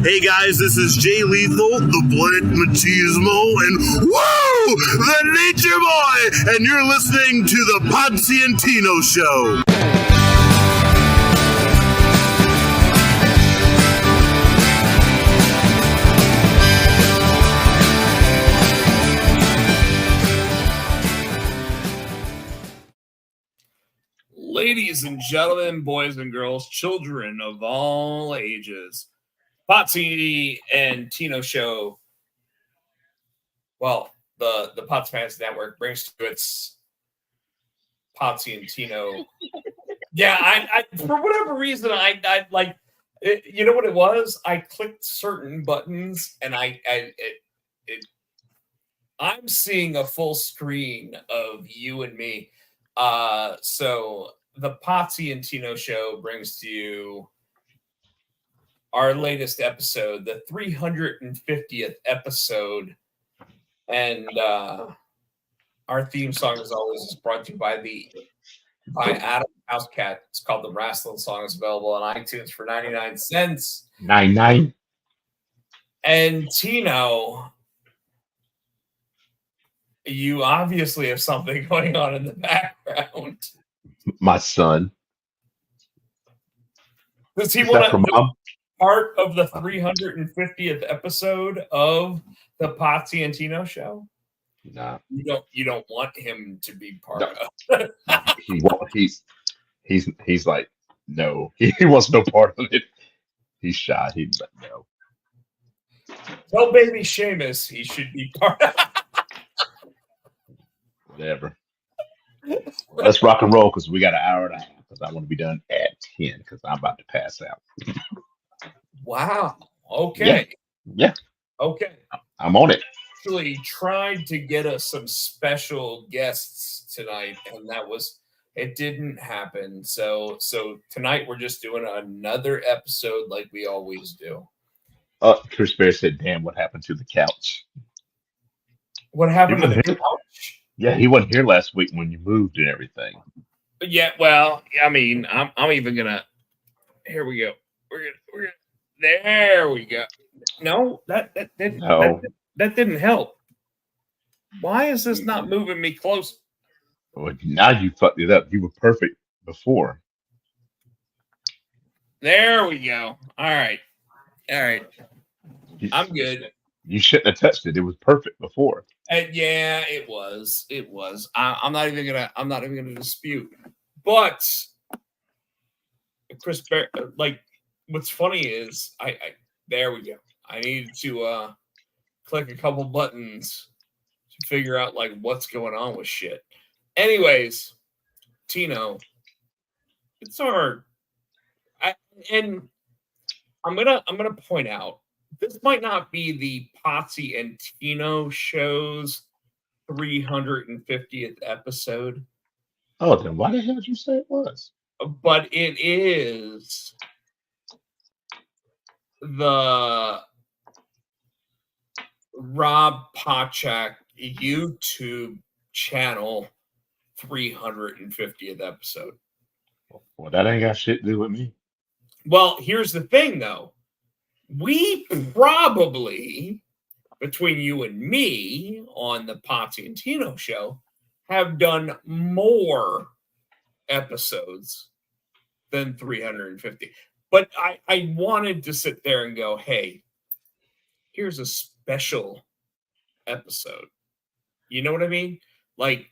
Hey guys, this is Jay Lethal, the Black Machismo, and woo, the Nature Boy, and you're listening to the Potsy and Tino Show. Ladies and gentlemen, boys and girls, children of all ages, Potsy and Tino Show. Well, the Pots Fans Network brings to its Potsy and Tino. Yeah, I for whatever reason, I like, you know what it was? I clicked certain buttons, and I'm seeing a full screen of you and me. So the Potsy and Tino Show brings to you our latest episode, the 350th episode. And our theme song, as always, is brought to you by Adam Housecat. It's called The Wrestling Song. It's available on iTunes for 99 cents. 99. And Tino, you obviously have something going on in the background. My son. Does he want to be part of the 350th episode of the Potsy and Tino Show? Nah. You don't want him to be part No. of it. He won't. He's like, no. He wants no part of it. He's shy. He's like, no. Tell baby Seamus he should be part of it. Whatever. Let's rock and roll because we got an hour and a half because I want to be done at 10 because I'm about to pass out. Wow. Okay. Yeah. Okay. I'm on it. Actually tried to get us some special guests tonight, and it didn't happen. So tonight we're just doing another episode like we always do. Chris Bear said, damn, what happened to the couch? What happened to the couch? Yeah, he wasn't here last week when you moved and everything. Yeah, well, I mean, I'm even gonna. Here we go. We're gonna. There we go. No, that didn't help. Why is this not moving me close? Well, now you fucked it up. You were perfect before. There we go. All right. I'm good. You shouldn't have touched it. It was perfect before. Yeah, it was. I'm not even gonna dispute. But Chris, like, what's funny is I there we go. I needed to click a couple buttons to figure out like what's going on with shit. Anyways, Tino, it's and I'm gonna point out this might not be the Potsy and Tino Show's 350th episode. Oh, then why the hell did you say it was? But it is the Rob Pochak YouTube channel 350th episode. Well, that ain't got shit to do with me. Well, here's the thing, though. We probably, between you and me on the Potsy and Tino Show, have done more episodes than 350. But I wanted to sit there and go, hey, here's a special episode. You know what I mean? Like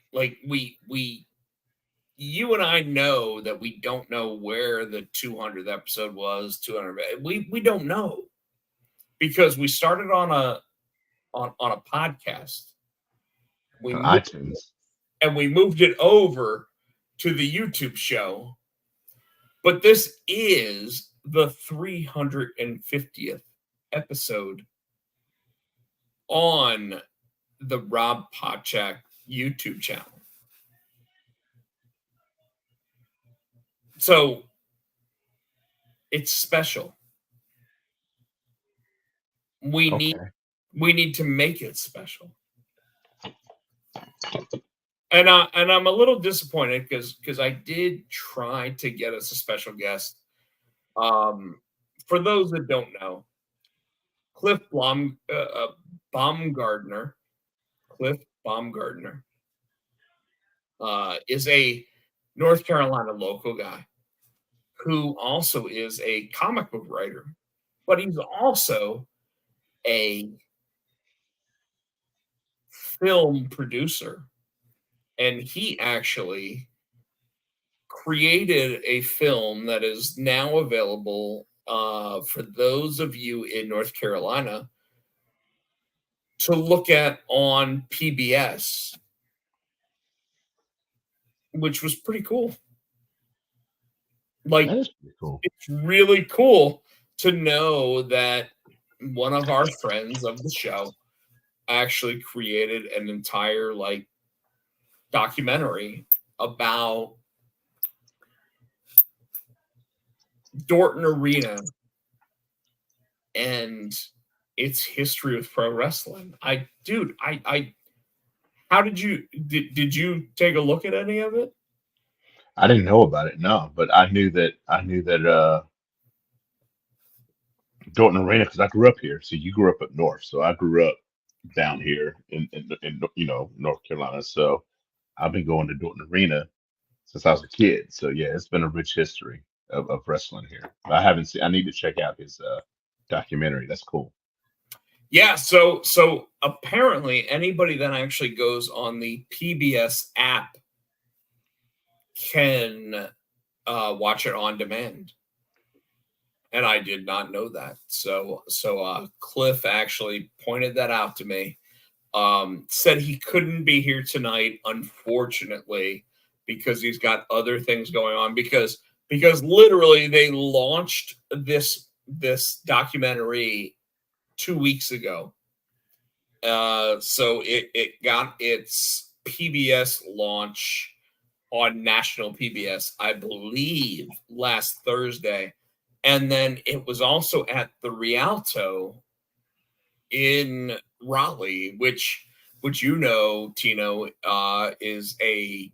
you and I know that we don't know where the 200th episode was. 200. We don't know because we started on a podcast. iTunes. And we moved it over to the YouTube show. But this is the 350th episode on the Rob Pochak YouTube channel. So it's special. We need to make it special. And I'm a little disappointed because I did try to get us a special guest. For those that don't know, Cliff Baumgardner. Cliff Baumgardner is a North Carolina local guy who also is a comic book writer, but he's also a film producer. And he actually created a film that is now available for those of you in North Carolina to look at on PBS, which was pretty cool. Like, That is pretty cool. it's really cool to know that one of our friends of the show actually created an entire like documentary about Dorton Arena and its history with pro wrestling. I how did you take a look at any of it? I didn't know about it, no, but I knew that Dorton Arena because I grew up here. So you grew up north, so I grew up down here in North Carolina. So I've been going to Dorton Arena since I was a kid. So yeah, it's been a rich history of wrestling here. I haven't seen. I need to check out his documentary. That's cool. Yeah, so apparently anybody that actually goes on the PBS app can watch it on demand. And I did not know that. So Cliff actually pointed that out to me. Said he couldn't be here tonight, unfortunately, because he's got other things going on. Because literally they launched this documentary 2 weeks ago. So it got its PBS launch on national PBS, I believe, last Thursday. And then it was also at the Rialto in Raleigh, which Tino, is a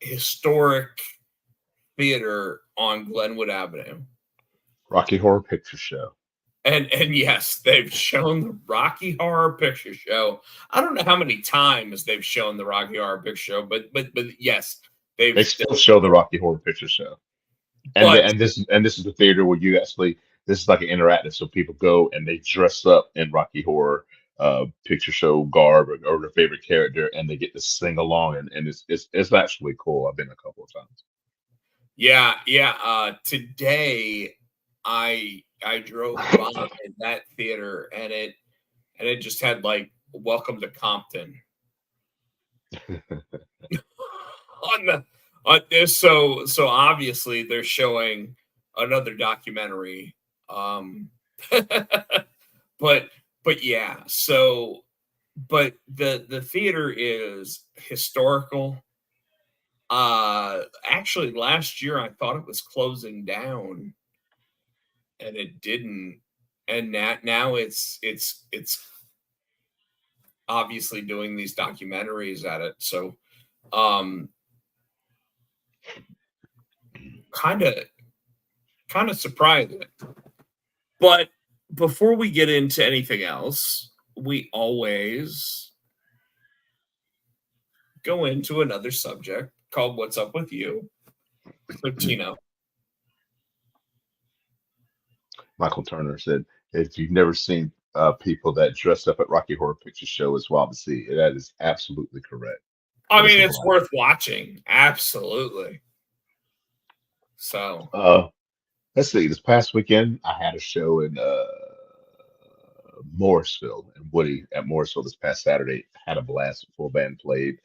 historic theater on Glenwood Avenue. Rocky Horror Picture Show. And yes, they've shown the Rocky Horror Picture Show. I don't know how many times they've shown the Rocky Horror Picture Show, but yes, They still show the Rocky Horror Picture Show, and but this is the theater where you actually this is like an interactive, so people go and they dress up in Rocky Horror Picture Show garb or their favorite character, and they get to sing along, and it's actually cool. I've been a couple of times. yeah. Today I drove by that theater and it just had like "Welcome to Compton" on the on this. So obviously they're showing another documentary. But yeah. But the theater is historical. Actually, last year I thought it was closing down, and it didn't. And now it's obviously doing these documentaries at it. So, um, kind of surprising. But before we get into anything else, we always go into another subject called "What's Up with You." So, Tino, Michael Turner said, "If you've never seen people that dress up at Rocky Horror Picture Show, it's wild to see." That is absolutely correct. I That is mean, a it's blast. worth watching. Absolutely. So, Let's see. This past weekend, I had a show in Morrisville and Woody at Morrisville this past Saturday. Had a blast. Full band played.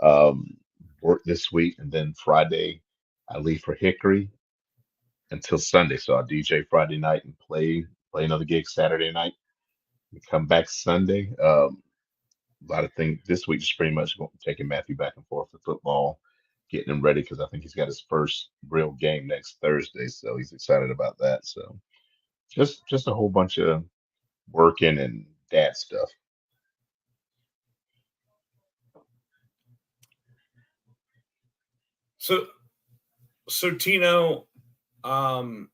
Um, Worked this week, and then Friday I leave for Hickory until Sunday. So I DJ Friday night and play another gig Saturday night. And come back Sunday. A lot of things this week, just pretty much taking Matthew back and forth to football, getting him ready because I think he's got his first real game next Thursday, so he's excited about that. So just a whole bunch of working and dad stuff. so, so Tino, um,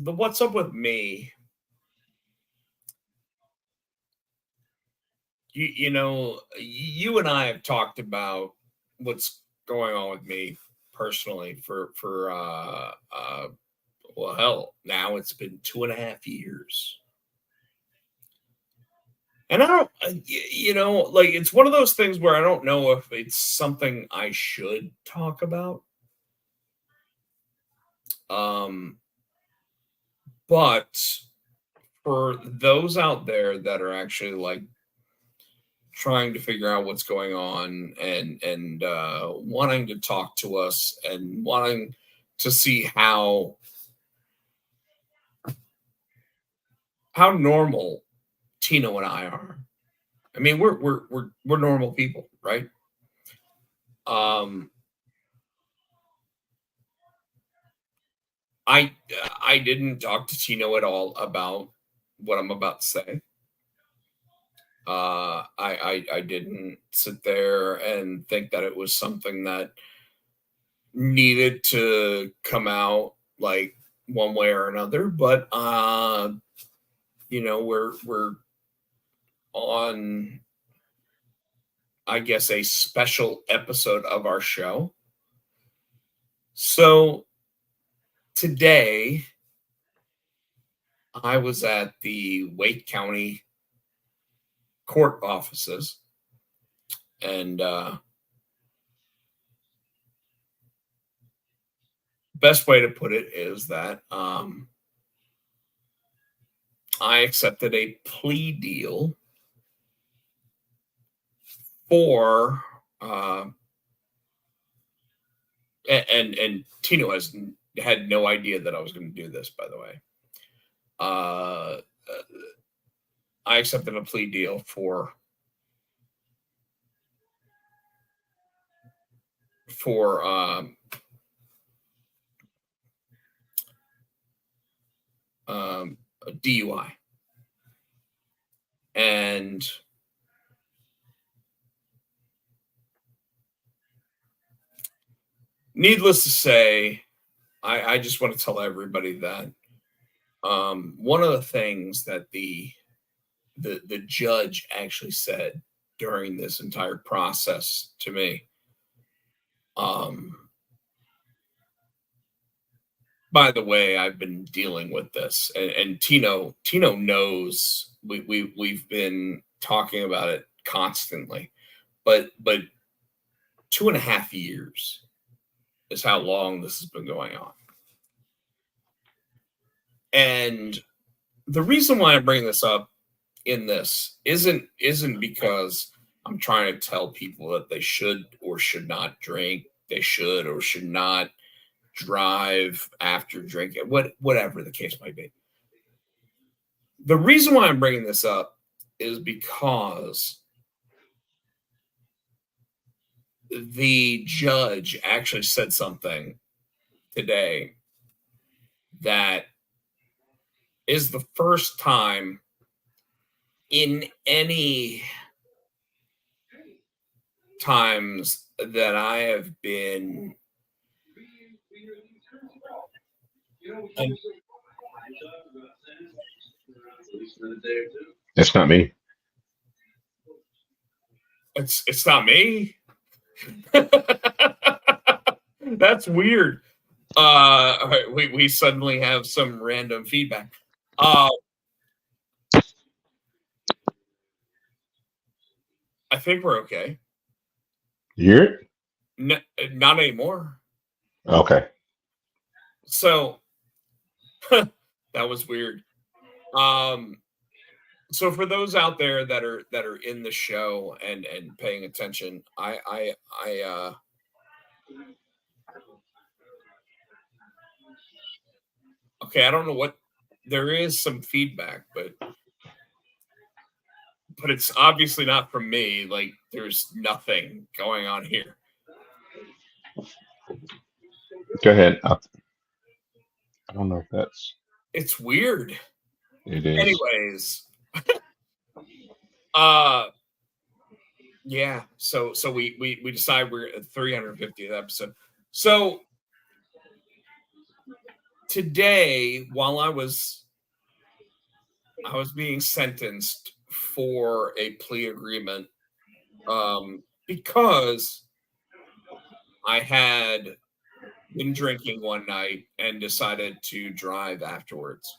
the what's up with me, you know, you and I have talked about what's going on with me personally for well, hell, now it's been 2.5 years. And I don't, you know, like it's one of those things where I don't know if it's something I should talk about. Um, but for those out there that are actually like trying to figure out what's going on and wanting to talk to us and wanting to see how normal Tino and I are. I mean, we're normal people, right? Um, I didn't talk to Tino at all about what I'm about to say. I didn't sit there and think that it was something that needed to come out like one way or another, but you know, we're on, I guess, a special episode of our show. So today I was at the Wake County court offices, and best way to put it is that I accepted a plea deal for and Tino has had no idea that I was going to do this, by the way. Uh, I accepted a plea deal for a DUI, and needless to say, I just want to tell everybody that one of the things that the judge actually said during this entire process to me, um, by the way, I've been dealing with this, and Tino knows we've been talking about it constantly, but 2.5 years is how long this has been going on. And the reason why I'm bringing this up in this isn't because I'm trying to tell people that they should or should not drink, they should or should not drive after drinking, whatever the case might be. The reason why I'm bringing this up is because the judge actually said something today that is the first time in any times that I have been That's not me. it's not me. That's weird. All right, we suddenly have some random feedback. I think we're okay. You hear it? No, not anymore. Okay. So that was weird. So for those out there that are in the show and paying attention, I okay, I don't know what, there is some feedback, but it's obviously not from me. Like there's nothing going on here. Go ahead. I don't know if that's. It's weird. It is. Anyways, yeah. So we decide we're at 350th episode. So today, while I was being sentenced for a plea agreement, because I had been drinking one night and decided to drive afterwards.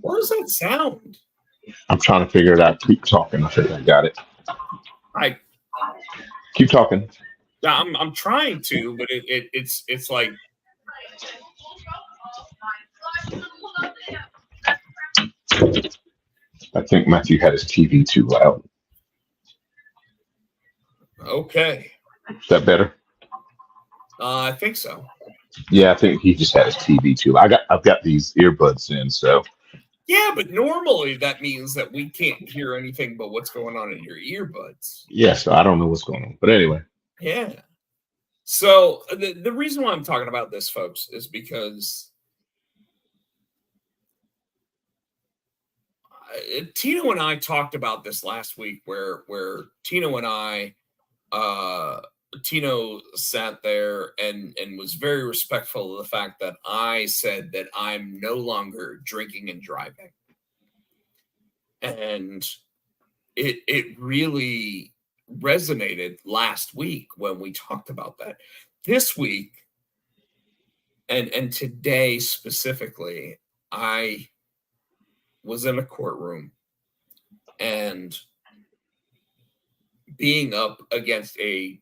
What does that sound? I'm trying to figure it out. Keep talking. I think I got it. I Keep talking. I'm trying to, but it's like I think Matthew had his TV too loud. okay. Is that better? I think so. Yeah, I think he just had his TV too. I've got these earbuds in, so Yeah, but normally that means that we can't hear anything but what's going on in your earbuds. yeah. So I don't know what's going on, but anyway. Yeah. So the reason why I'm talking about this, folks, is because Tino and I talked about this last week, where Tino and I, Tino sat there and was very respectful of the fact that I said that I'm no longer drinking and driving, and it really resonated last week when we talked about that. This week and today specifically, I was in a courtroom and being up against a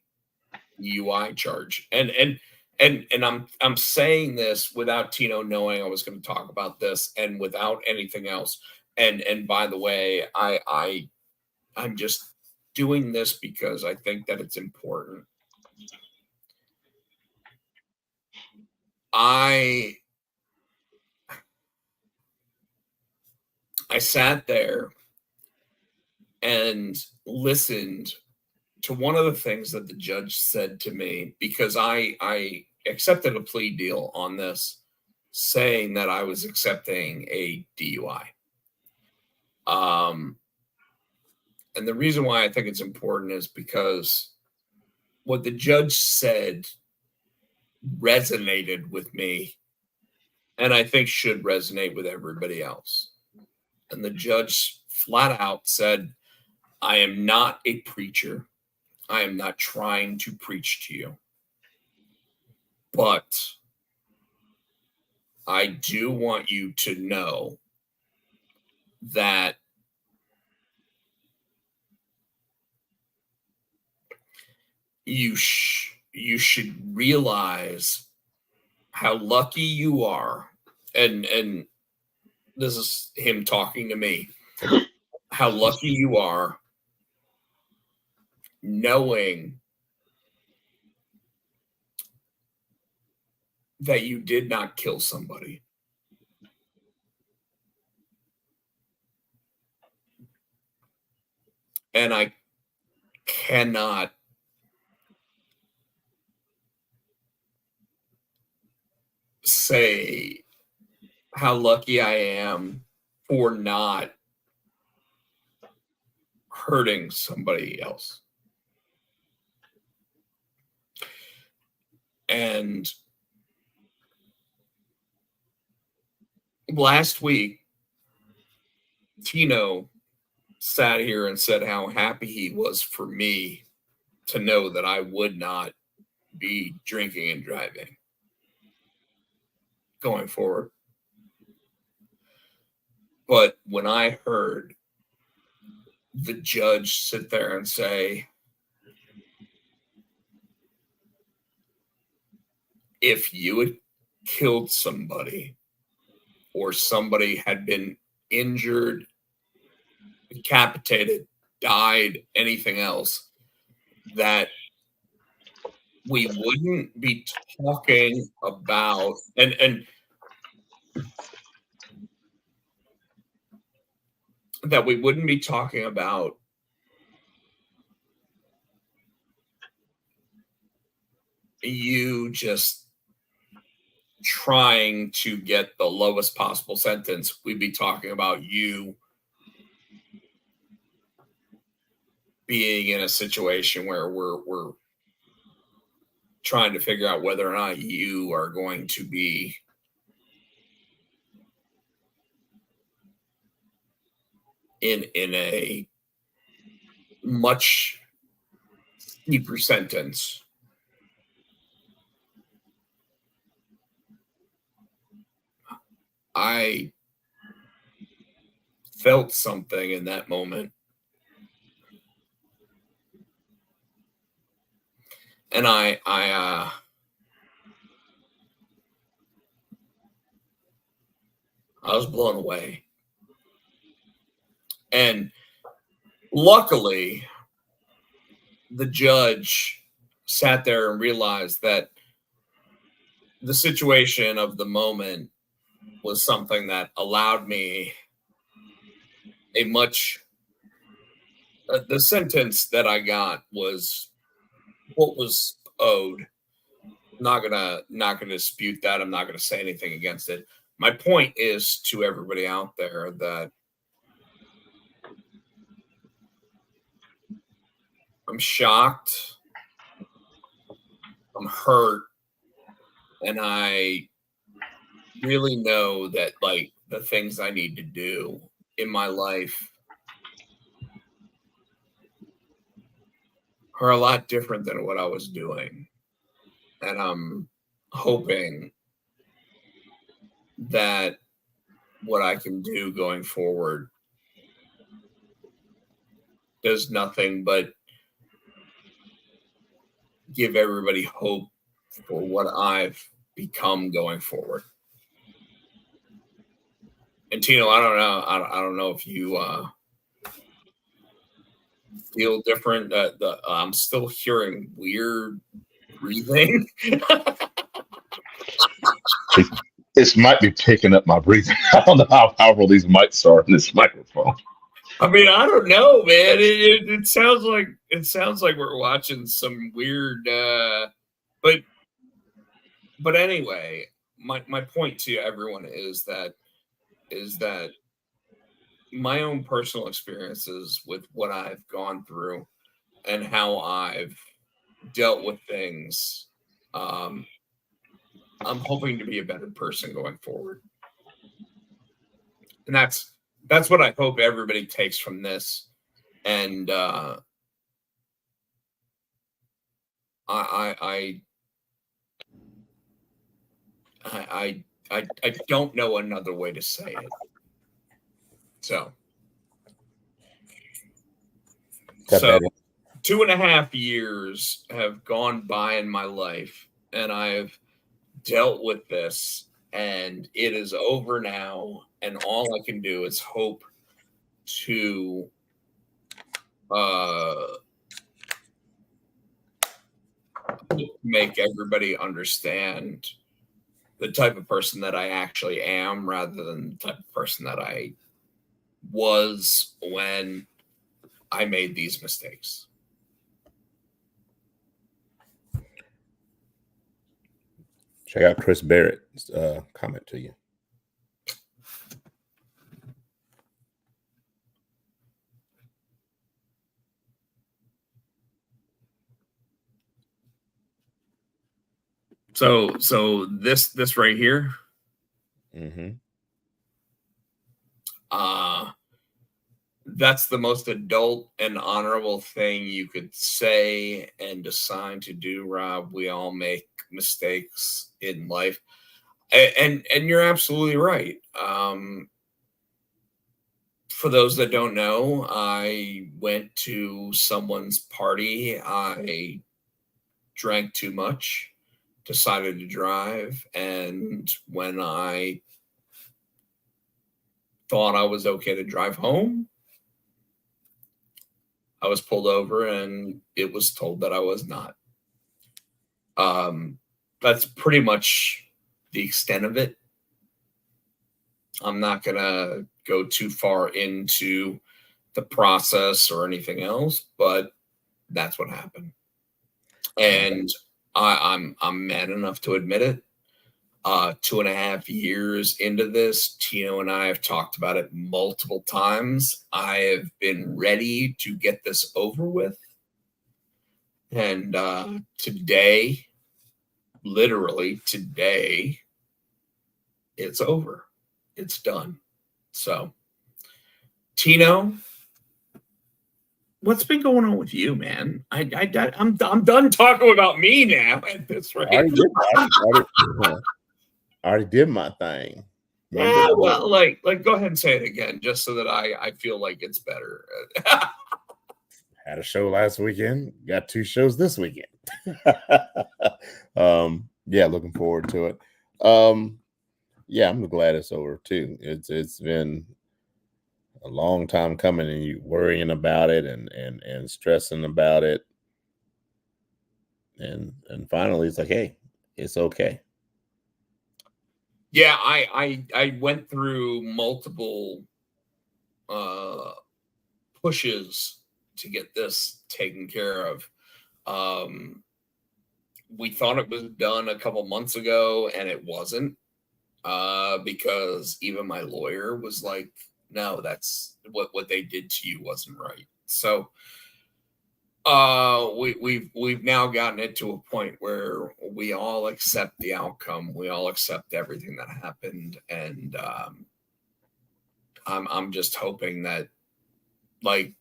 UI charge. And I'm saying this without Tino knowing I was going to talk about this and without anything else. And by the way, I'm just doing this because I think that it's important. I sat there and listened to one of the things that the judge said to me, because I accepted a plea deal on this, saying that I was accepting a DUI. And the reason why I think it's important is because what the judge said resonated with me, and I think should resonate with everybody else. And the judge flat out said, I am not a preacher. I am not trying to preach to you. But I do want you to know that you should realize how lucky you are. And this is him talking to me. How lucky you are knowing that you did not kill somebody. And I cannot say how lucky I am for not hurting somebody else. And last week, Tino sat here and said how happy he was for me to know that I would not be drinking and driving going forward. But when I heard the judge sit there and say, if you had killed somebody or somebody had been injured, decapitated, died, anything else, that we wouldn't be talking about and that we wouldn't be talking about you just trying to get the lowest possible sentence. We'd be talking about you being in a situation where we're trying to figure out whether or not you are going to be in a much steeper sentence. I felt something in that moment. And I was blown away. And luckily, the judge sat there and realized that the situation of the moment was something that allowed me a much the sentence that I got was what was owed. Not gonna dispute that. I'm not gonna say anything against it. My point is to everybody out there that I'm shocked, I'm hurt, and I really know that like the things I need to do in my life are a lot different than what I was doing. And I'm hoping that what I can do going forward does nothing but give everybody hope for what I've become going forward. And Tino, I don't know. I don't know if you feel different. I'm still hearing weird breathing. This might be picking up my breathing. I don't know how powerful these mics are in this microphone. I mean, I don't know, man. It sounds like we're watching some weird. But anyway, my point to everyone is that my own personal experiences with what I've gone through and how I've dealt with things. I'm hoping to be a better person going forward, and that's what I hope everybody takes from this. And I don't know another way to say it. So 2.5 years have gone by in my life, and I've dealt with this, and it is over now. And all I can do is hope to make everybody understand the type of person that I actually am rather than the type of person that I was when I made these mistakes. Check out Chris Barrett's comment to you. So this right here. Mm-hmm. That's the most adult and honorable thing you could say and decide to do, Rob. We all make mistakes in life, and you're absolutely right. For those that don't know, I went to someone's party. I drank too much, decided to drive, and when I thought I was okay to drive home, I was pulled over and it was told that I was not. That's pretty much the extent of it. I'm not going to go too far into the process or anything else, but that's what happened. And I'm mad enough to admit it. 2.5 years into this, Tino and I have talked about it multiple times. I have been ready to get this over with. And today literally today, it's over. It's done. So, Tino, what's been going on with you, man? I'm done talking about me now at this rate. I already did my thing. Remember? Yeah, well, like go ahead and say it again, just so that I feel like it's better. Had a show last weekend. Got 2 shows this weekend. Yeah, looking forward to it. Yeah, I'm glad it's over too. It's been a long time coming, and you worrying about it and stressing about it, and finally it's like, hey, it's okay. Yeah, I went through multiple pushes to get this taken care of. We thought it was done a couple months ago, and it wasn't, because even my lawyer was like, no, that's what they did to you wasn't right. So we've now gotten it to a point where we all accept the outcome, we all accept everything that happened, and I'm just hoping that, like,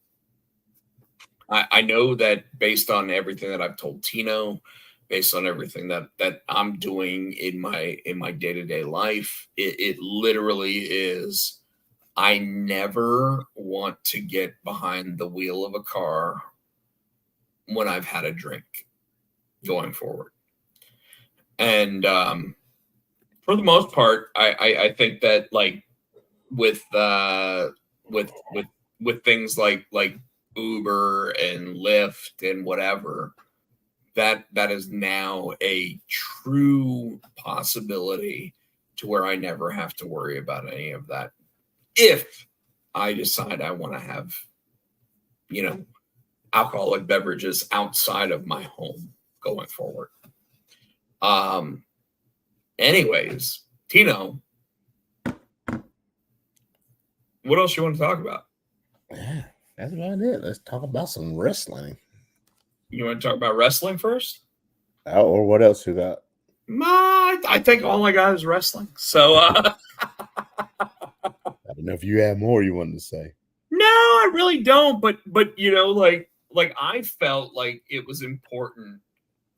I know that based on everything that I've told Tino, based on everything that I'm doing in my day-to-day life, it literally is, I never want to get behind the wheel of a car when I've had a drink going forward. And for the most part, I think that, like, with things like Uber and Lyft and whatever, that is now a true possibility to where I never have to worry about any of that if I decide I want to have, alcoholic beverages outside of my home going forward. Anyways, Tino, what else you want to talk about? Yeah, that's about it. Let's talk about some wrestling. You want to talk about wrestling first? Or what else you got? I think all I got is wrestling. So I don't know if you had more you wanted to say. no, I really don't. But like I felt like it was important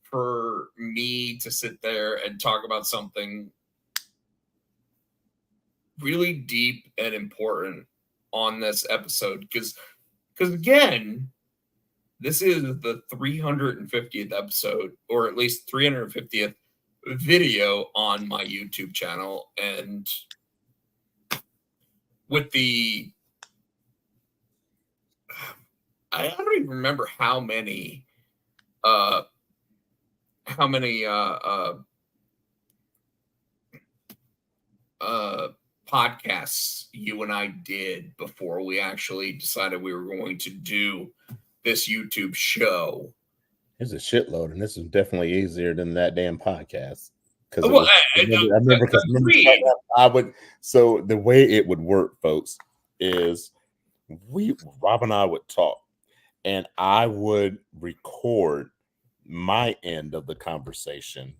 for me to sit there and talk about something really deep and important on this episode, because again, this is the 350th episode, or at least 350th video on my YouTube channel, and with the I don't even remember how many podcasts you and I did before we actually decided we were going to do this YouTube show. There's a shitload, and this is definitely easier than that damn podcast. Because I remember I would. So the way it would work, folks, is Rob and I would talk, and I would record my end of the conversation,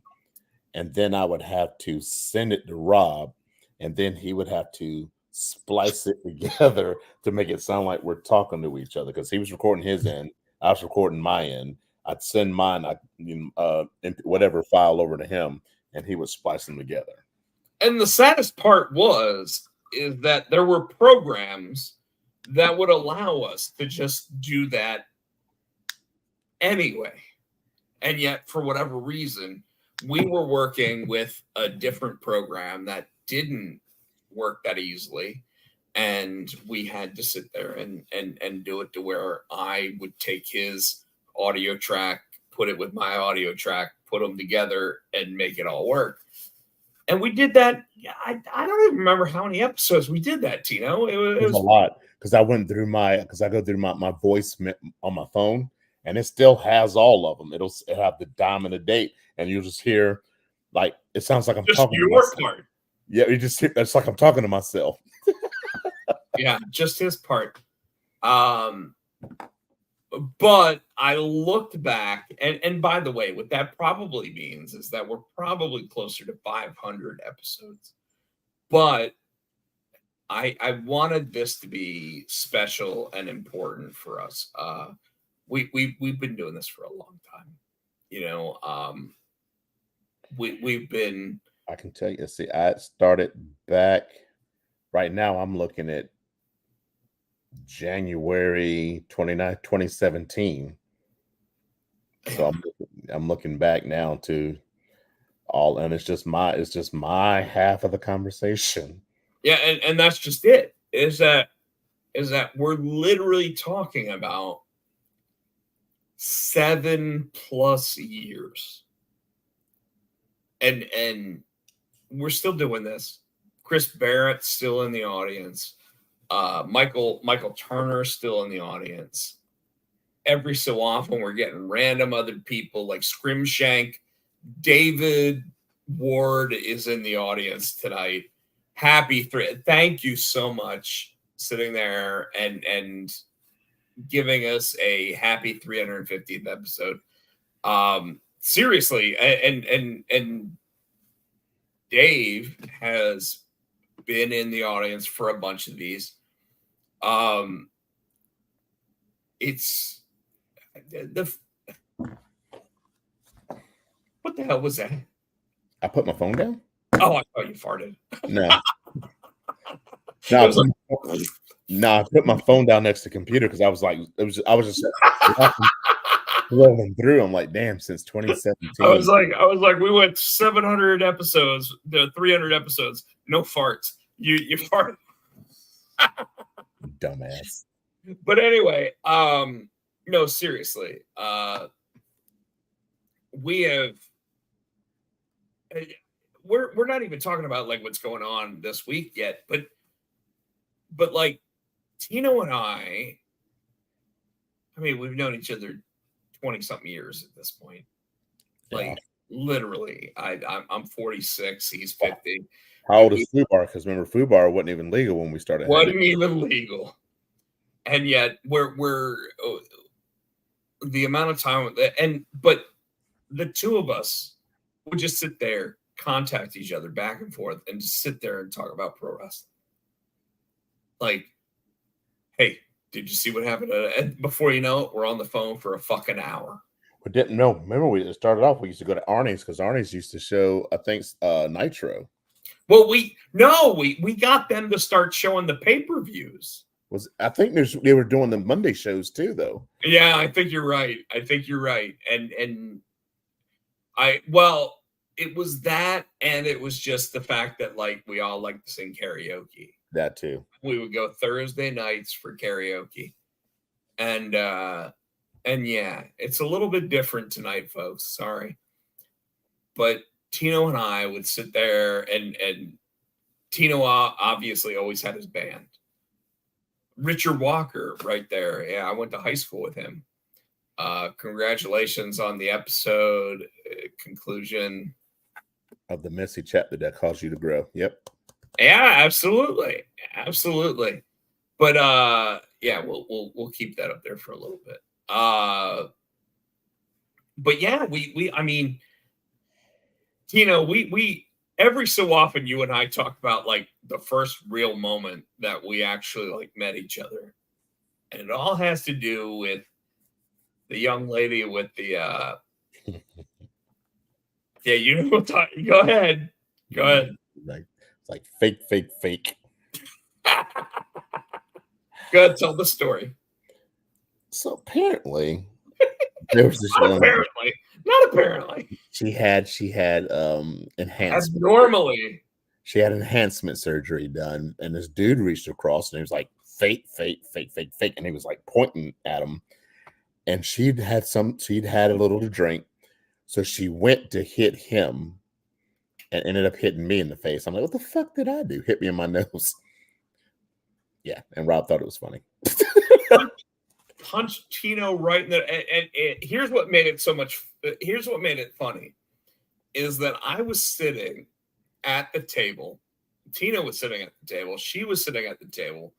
and then I would have to send it to Rob, and then he would have to splice it together to make it sound like we're talking to each other, because he was recording his end, I was recording my end. I'd send mine, whatever file over to him, and he would splice them together. And the saddest part is that there were programs that would allow us to just do that anyway. And yet, for whatever reason, we were working with a different program that didn't work that easily. And we had to sit there and do it to where I would take his audio track, put it with my audio track, put them together, and make it all work. And we did that. I don't even remember how many episodes we did that, Tino. It was a lot, because I go through my voice on my phone, and it still has all of them. It'll have the time and the date, and you'll just hear, like, it sounds like I'm just talking your to myself. part. Yeah, it's like I'm talking to myself. Yeah, just his part. But I looked back, and by the way, what that probably means is that we're probably closer to 500 episodes. But I wanted this to be special and important for us. We've been doing this for a long time. We've been. I can tell you. See, I started back. Right now, I'm looking at January 29th, 2017. So I'm looking back now to all, and it's just my half of the conversation. Yeah, and that's just it. Is that we're literally talking about 7+ years. And we're still doing this. Chris Barrett's still in the audience. Michael Turner still in the audience. Every so often we're getting random other people like Scrimshank. David Ward is in the audience tonight. Thank you so much sitting there and giving us a happy 350th episode. Seriously, and Dave has been in the audience for a bunch of these. It's what the hell was that? I put my phone down. Oh, I thought you farted. No. No, I put my phone down next to the computer because I was just rolling through. I'm like, damn, since 2017. I was like, we went 700 episodes, 300 episodes, no farts. You farted. Dumbass. But anyway, no, seriously, we have. We're not even talking about like what's going on this week yet, but like Tino and I mean, we've known each other 20-something years at this point. Like, yeah. Literally, I'm 46, he's 50. How old is Fubar? Because remember, Fubar wasn't even legal when we started. Wasn't even legal, and yet we're the amount of time but the two of us would just sit there, contact each other back and forth, and just sit there and talk about pro wrestling. Like, hey, did you see what happened? And before you know it, we're on the phone for a fucking hour. We didn't know. Remember, we started off. We used to go to Arnie's because Arnie's used to show, I think, Nitro. Well, we got them to start showing the pay-per-views. I think they were doing the Monday shows too, though. Yeah, I think you're right. And it was that, and it was just the fact that like we all like to sing karaoke. That too. We would go Thursday nights for karaoke, and yeah, it's a little bit different tonight, folks. Sorry, but Tino and I would sit there, and Tino obviously always had his band. Richard Walker, right there. Yeah, I went to high school with him. Congratulations on the episode conclusion of the messy chapter that caused you to grow. Yep. Yeah, absolutely. But yeah, we'll keep that up there for a little bit. But yeah, I mean, Tino, we every so often you and I talk about like the first real moment that we actually like met each other, and it all has to do with the young lady with the yeah, you know what? Go ahead. Like, it's like fake. Go ahead, tell the story. So apparently, there was this not apparently. She had enhancement. Abnormally. She had enhancement surgery done, and this dude reached across and he was like, fake. And he was like pointing at him. And she'd had a little to drink. So she went to hit him and ended up hitting me in the face. I'm like, what the fuck did I do? Hit me in my nose. Yeah. And Rob thought it was funny. Punched Tino right in the, and here's what made it so much. Here's what made it funny is that I was sitting at the table. Tino was sitting at the table. She was sitting at the table.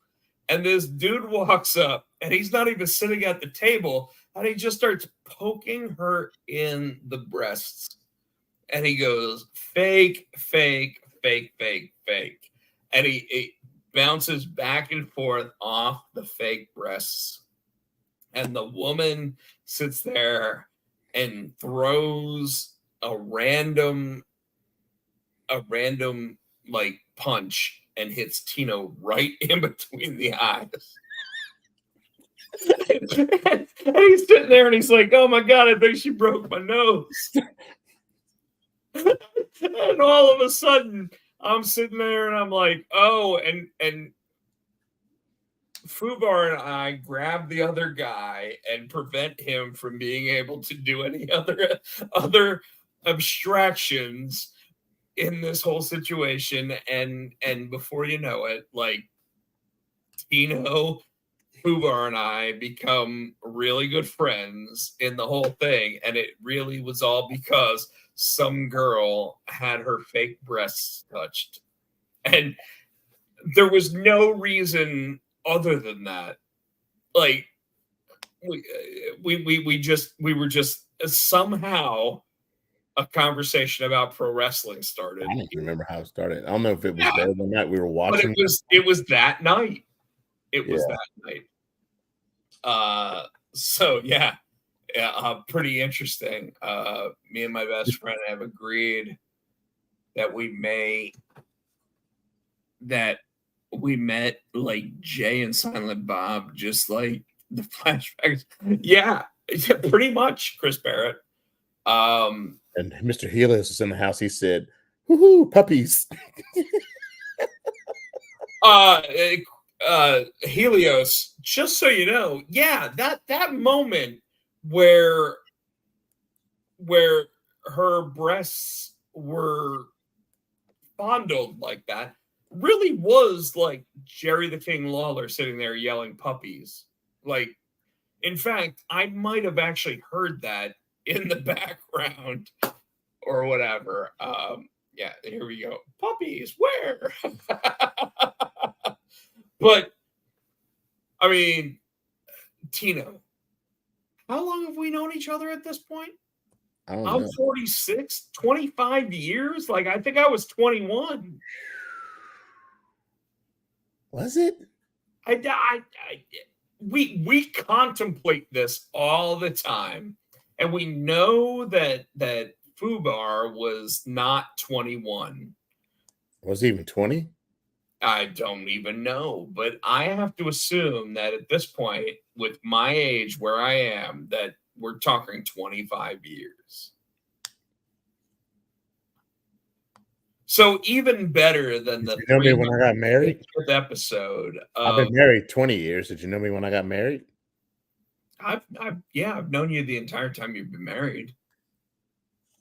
And this dude walks up, and he's not even sitting at the table, and he just starts poking her in the breasts. And he goes, fake, fake, fake, fake, fake. And he bounces back and forth off the fake breasts. And the woman sits there and throws a random like punch and hits Tino right in between the eyes. And he's sitting there and he's like, oh my God, I think she broke my nose. And all of a sudden, I'm sitting there and I'm like, oh, and Fubar and I grab the other guy and prevent him from being able to do any other abstractions in this whole situation. And before you know it, like Tino, Fubar, and I become really good friends in the whole thing. And it really was all because some girl had her fake breasts touched. And there was no reason other than that. Like we were just somehow a conversation about pro wrestling started. I don't even remember how it started. I don't know if it was there one night we were watching. But it was that night. It was that night. So yeah, pretty interesting. Me and my best friend have agreed that we met like Jay and Silent Bob, just like the flashbacks. Yeah, pretty much, Chris Barrett. And Mr. Helios is in the house. He said, "Woohoo, puppies!" Helios, just so you know, yeah, that moment where her breasts were fondled like that really was like Jerry the King Lawler sitting there yelling puppies. Like, in fact, I might have actually heard that in the background or whatever. Yeah, here we go. Puppies, where? But I mean, Tino, how long have we known each other at this point? I'm 46, 25 years. Like, I think I was 21. Was it? We contemplate this all the time, and we know that Fubar was not 21. Was he even 20? I don't even know, but I have to assume that at this point, with my age where I am, that we're talking 25 years. So even better than the Did you know me when I got married? Episode. I've been married 20 years. Did you know me when I got married? I've known you the entire time you've been married.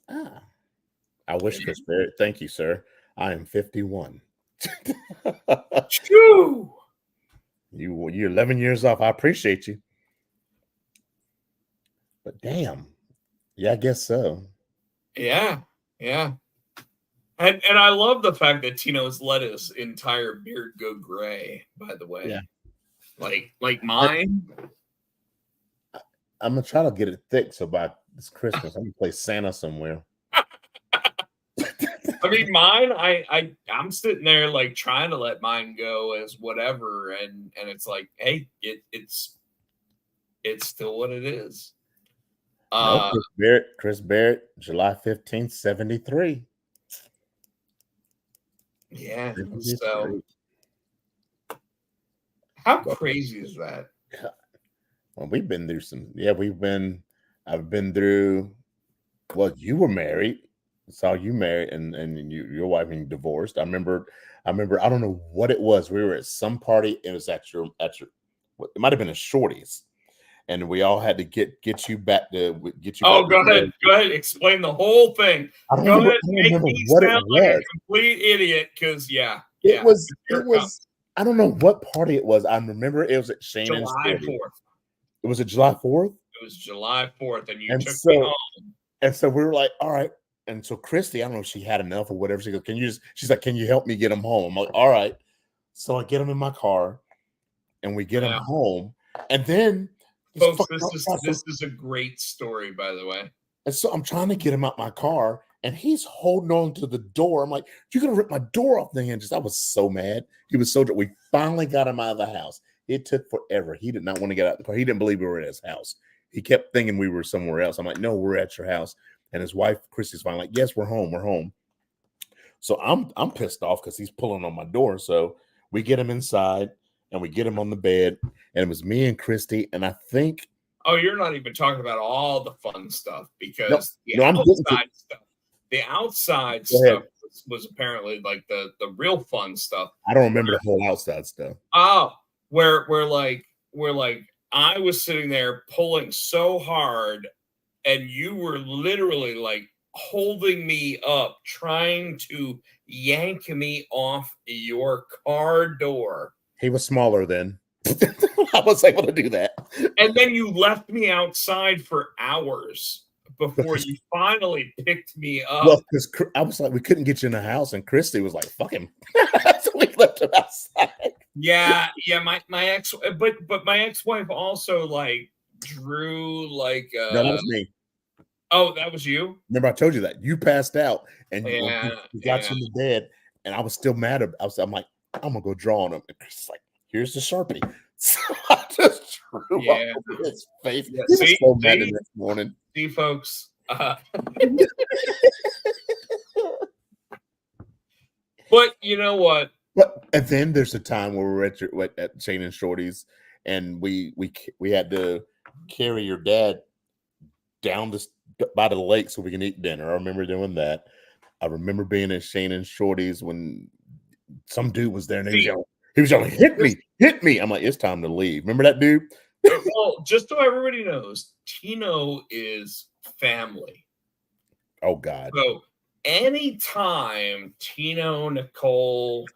Ah, I wish Chris Barrett. Thank you, sir. I am 51. True. You're 11 years off. I appreciate you. But damn. Yeah, I guess so. Yeah. And I love the fact that Tino's let his entire beard go gray, by the way. Yeah. Like mine. I'm gonna try to get it thick so by this Christmas I'm gonna play Santa somewhere. I mean, mine, I'm sitting there like trying to let mine go as whatever, and it's like, hey, it's still what it is. No, Chris Barrett, July 15th, 73. Yeah. So how crazy is that? Well, we've been through some. Yeah, I've been through. Well, you were married. Saw you married, and your wife being divorced. I remember. I don't know what it was. We were at some party. It was at your. It might have been a Shorty's, and we all had to get you back to get you. Oh, go ahead. Explain the whole thing. Go ahead. Make me sound like a complete idiot. Because it was. I don't know what party it was. I remember it was at Shannon's. July 4th. It was a July 4th. It was July 4th, and you took me home. And so we were like, all right. And so Christy, I don't know if she had enough or whatever. She goes, she's like, can you help me get him home? I'm like, all right. So I get him in my car, and we get him home, and then folks, this is a great story, by the way. And so I'm trying to get him out my car, and he's holding on to the door. I'm like, "You're gonna rip my door off the hinges!" I was so mad. He was so. We finally got him out of the house. It took forever. He did not want to get out of the car. He didn't believe we were at his house. He kept thinking we were somewhere else. I'm like, "No, we're at your house." And his wife, Christy's finally like, "Yes, we're home. We're home." So I'm pissed off because he's pulling on my door. So we get him inside and we get him on the bed, and it was me and Christy, and I think. Oh, you're not even talking about all the fun stuff, because the outside stuff was apparently like the real fun stuff. I don't remember the whole outside stuff. Oh, where I was sitting there pulling so hard, and you were literally like holding me up, trying to yank me off your car door. He was smaller then. I was able to do that. And then you left me outside for hours before you finally picked me up. Well, because I was like, we couldn't get you in the house, and Christy was like, "Fuck him." So we left him outside. Yeah. My ex, but my ex-wife also like drew like. No, that was me. Oh, that was you. Remember, I told you that you passed out, and we got you in the bed, and I was still mad. I'm like, "I'm gonna go draw on him." And Christy's like, "Here's the Sharpie." So I just drew up his face. Yeah, He was so mad the next morning. See, folks. But you know what? And then there's a time where we're at Shane and Shorty's, and we had to carry your dad down by the lake so we can eat dinner. I remember doing that. I remember being at Shane and Shorty's when some dude was there, and he was yelling, hit me. I'm like, it's time to leave. Remember that dude? Well, just so everybody knows, Tino is family. Oh, God. So anytime Tino, Nicole,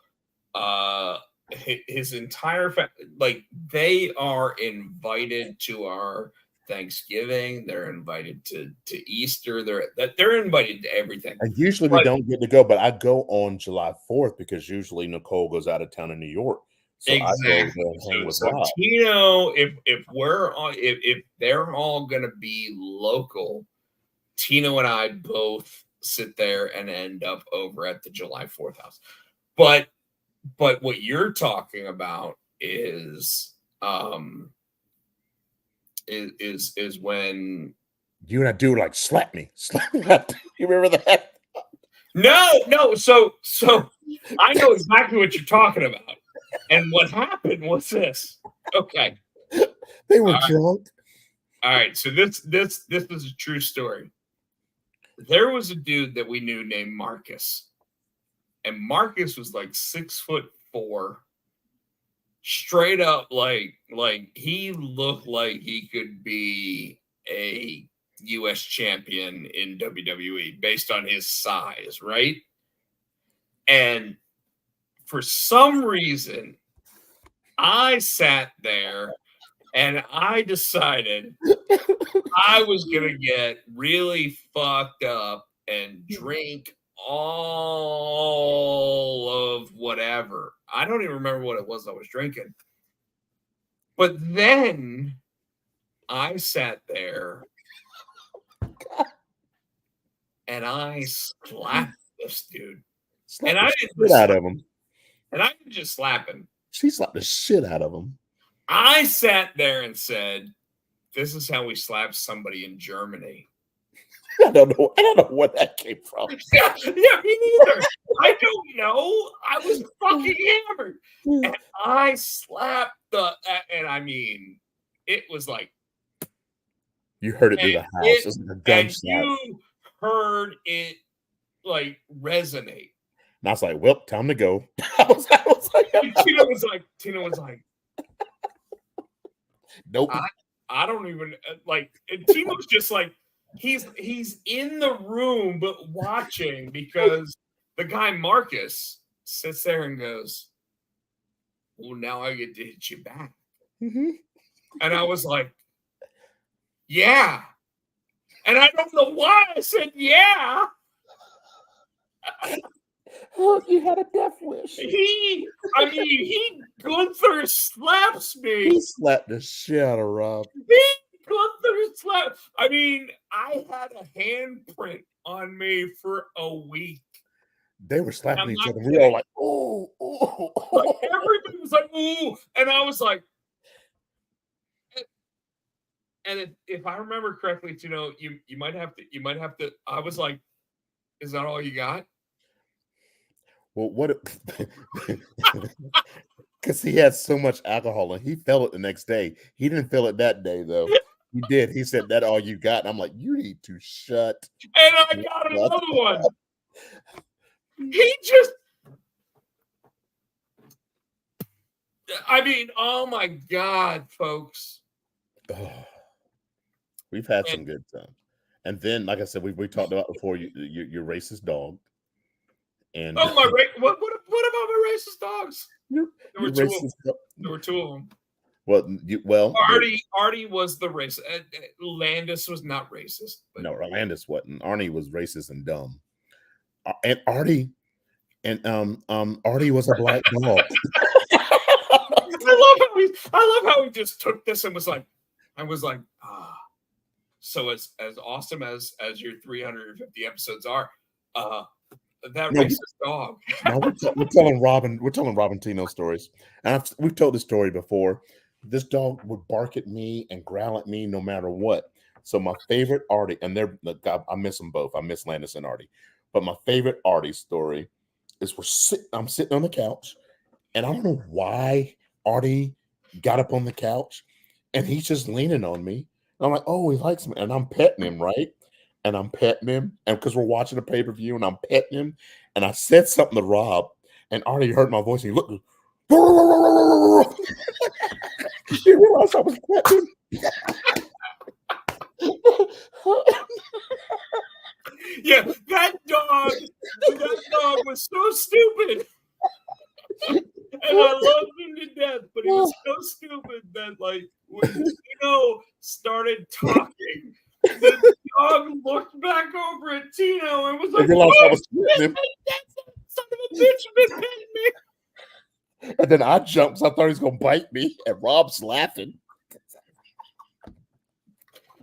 his entire family, like, they are invited to our Thanksgiving, they're invited to Easter, they're invited to everything. And usually we don't get to go, but I go on July 4th because usually Nicole goes out of town in New York. So exactly. I go and hang with Rob. Tino, if they're all gonna be local, Tino and I both sit there and end up over at the July 4th house. But what you're talking about is when you and I do like slap me. You remember that? No. So I know exactly what you're talking about. And what happened was this. Okay. They were drunk. All right. So this is a true story. There was a dude that we knew named Marcus. And Marcus was like 6'4", straight up like he looked like he could be a US champion in WWE based on his size, right? And for some reason, I sat there and I decided I was going to get really fucked up and drink all of whatever. I don't even remember what it was I was drinking. But then I sat there and I slapped this dude. And I didn't out of him. And I didn't just slap him. She slapped the shit out of him. I sat there and said, "This is how we slap somebody in Germany." I don't know where that came from. Yeah, me neither. I don't know. I was fucking hammered. And I slapped and I mean, it was like. You heard it through the house. It was like a gunshot. You heard it like resonate. And I was like, well, time to go. I was like, Tina was like, nope. I don't even like. And Tino's just like, he's in the room but watching because the guy Marcus sits there and goes, "Well, now I get to hit you back." Mm-hmm. And I was like, "Yeah," and I don't know why I said yeah. Oh, you had a death wish. He Gunther slaps me. He slapped the shit out of Rob. Gunther slapped. I mean, I had a handprint on me for a week. They were slapping I'm each not other. We were all like, oh, Like, everybody was like, ooh. And I was like, and if I remember correctly, Tino, you might have to. I was like, is that all you got? Well, what? Because he had so much alcohol and he felt it the next day. He didn't feel it that day though. He did. He said, "That all you got?" And I'm like, "You need to shut." And I got another one. He just. I mean, oh my God, folks. We've had some good times. And then, like I said, we talked about before your racist dog. And what about my racist dogs? There were two of them. There were two of them. Well, Artie was the racist. Landis was not racist. But... No, Landis wasn't. Arnie was racist and dumb. And Artie was a black dog. I love how he just took this and was like, so as awesome as your 350 episodes are, that racist dog. No, we're telling Robin Tino stories, and we've told this story before. This dog would bark at me and growl at me no matter what. So my favorite Artie, and I miss them both. I miss Landis and Artie, but my favorite Artie story is I'm sitting on the couch, and I don't know why Artie got up on the couch, and he's just leaning on me. And I'm like, oh, he likes me, and I'm petting him, right? And I'm petting him, and because we're watching a pay-per-view, and I'm petting him, and I said something to Rob, and Artie heard my voice, and he looked. He realized I was petting him. Yeah, that dog was so stupid. And I loved him to death, but he was so stupid that, like, when Tino started talking, the dog looked back over at Tino and was like, I was him. Son of a bitch been hitting me. And then I jumped, so I thought he was going to bite me, and Rob's laughing.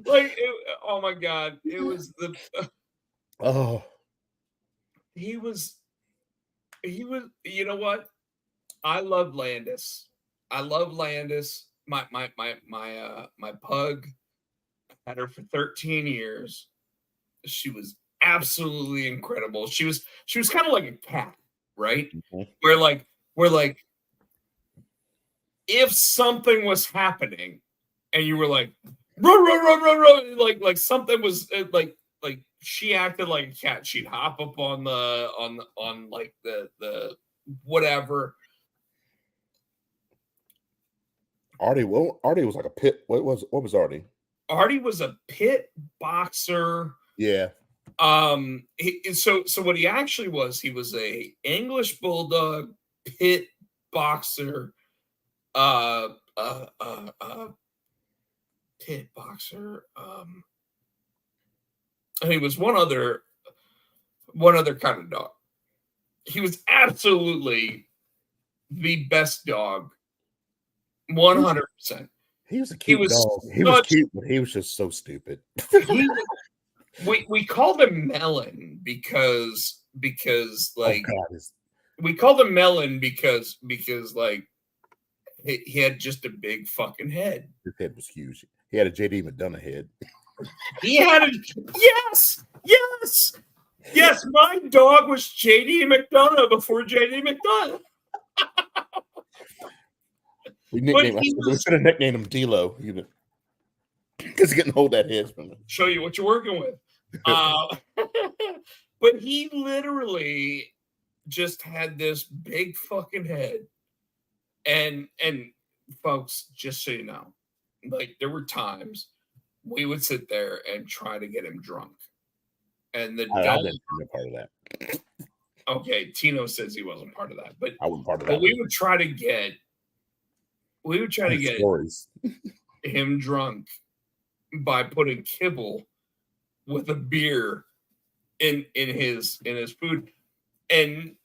Like, oh my God, it was the... He was, you know what? I love Landis. My pug, had her for 13 years. She was absolutely incredible. She was kind of like a cat, right? Mm-hmm. Where like if something was happening and you were like run, like something was like she acted like a cat. She'd hop up on like the whatever. Artie was like a pit. What was Artie? Artie was a pit boxer. Yeah. So what he actually was, he was a English bulldog pit boxer. Pit boxer. And he was one other kind of dog. He was absolutely the best dog. 100%. He was a cute dog. He was cute, but he was just so stupid. We called him Melon because like we called him Melon because like he had just a big fucking head. His head was huge. He had a JD McDonough head. He had a yes. My dog was JD McDonough before JD McDonough. We should have nicknamed him D-Lo, because he's getting hold of that head. Show you what you're working with. But he literally just had this big fucking head. And folks, just so you know, like there were times we would sit there and try to get him drunk. And the I didn't be a part of that. Okay, Tino says he wasn't part of that, but I wasn't part of that. But we would try to get stories. Him drunk by putting kibble with a beer in his food. And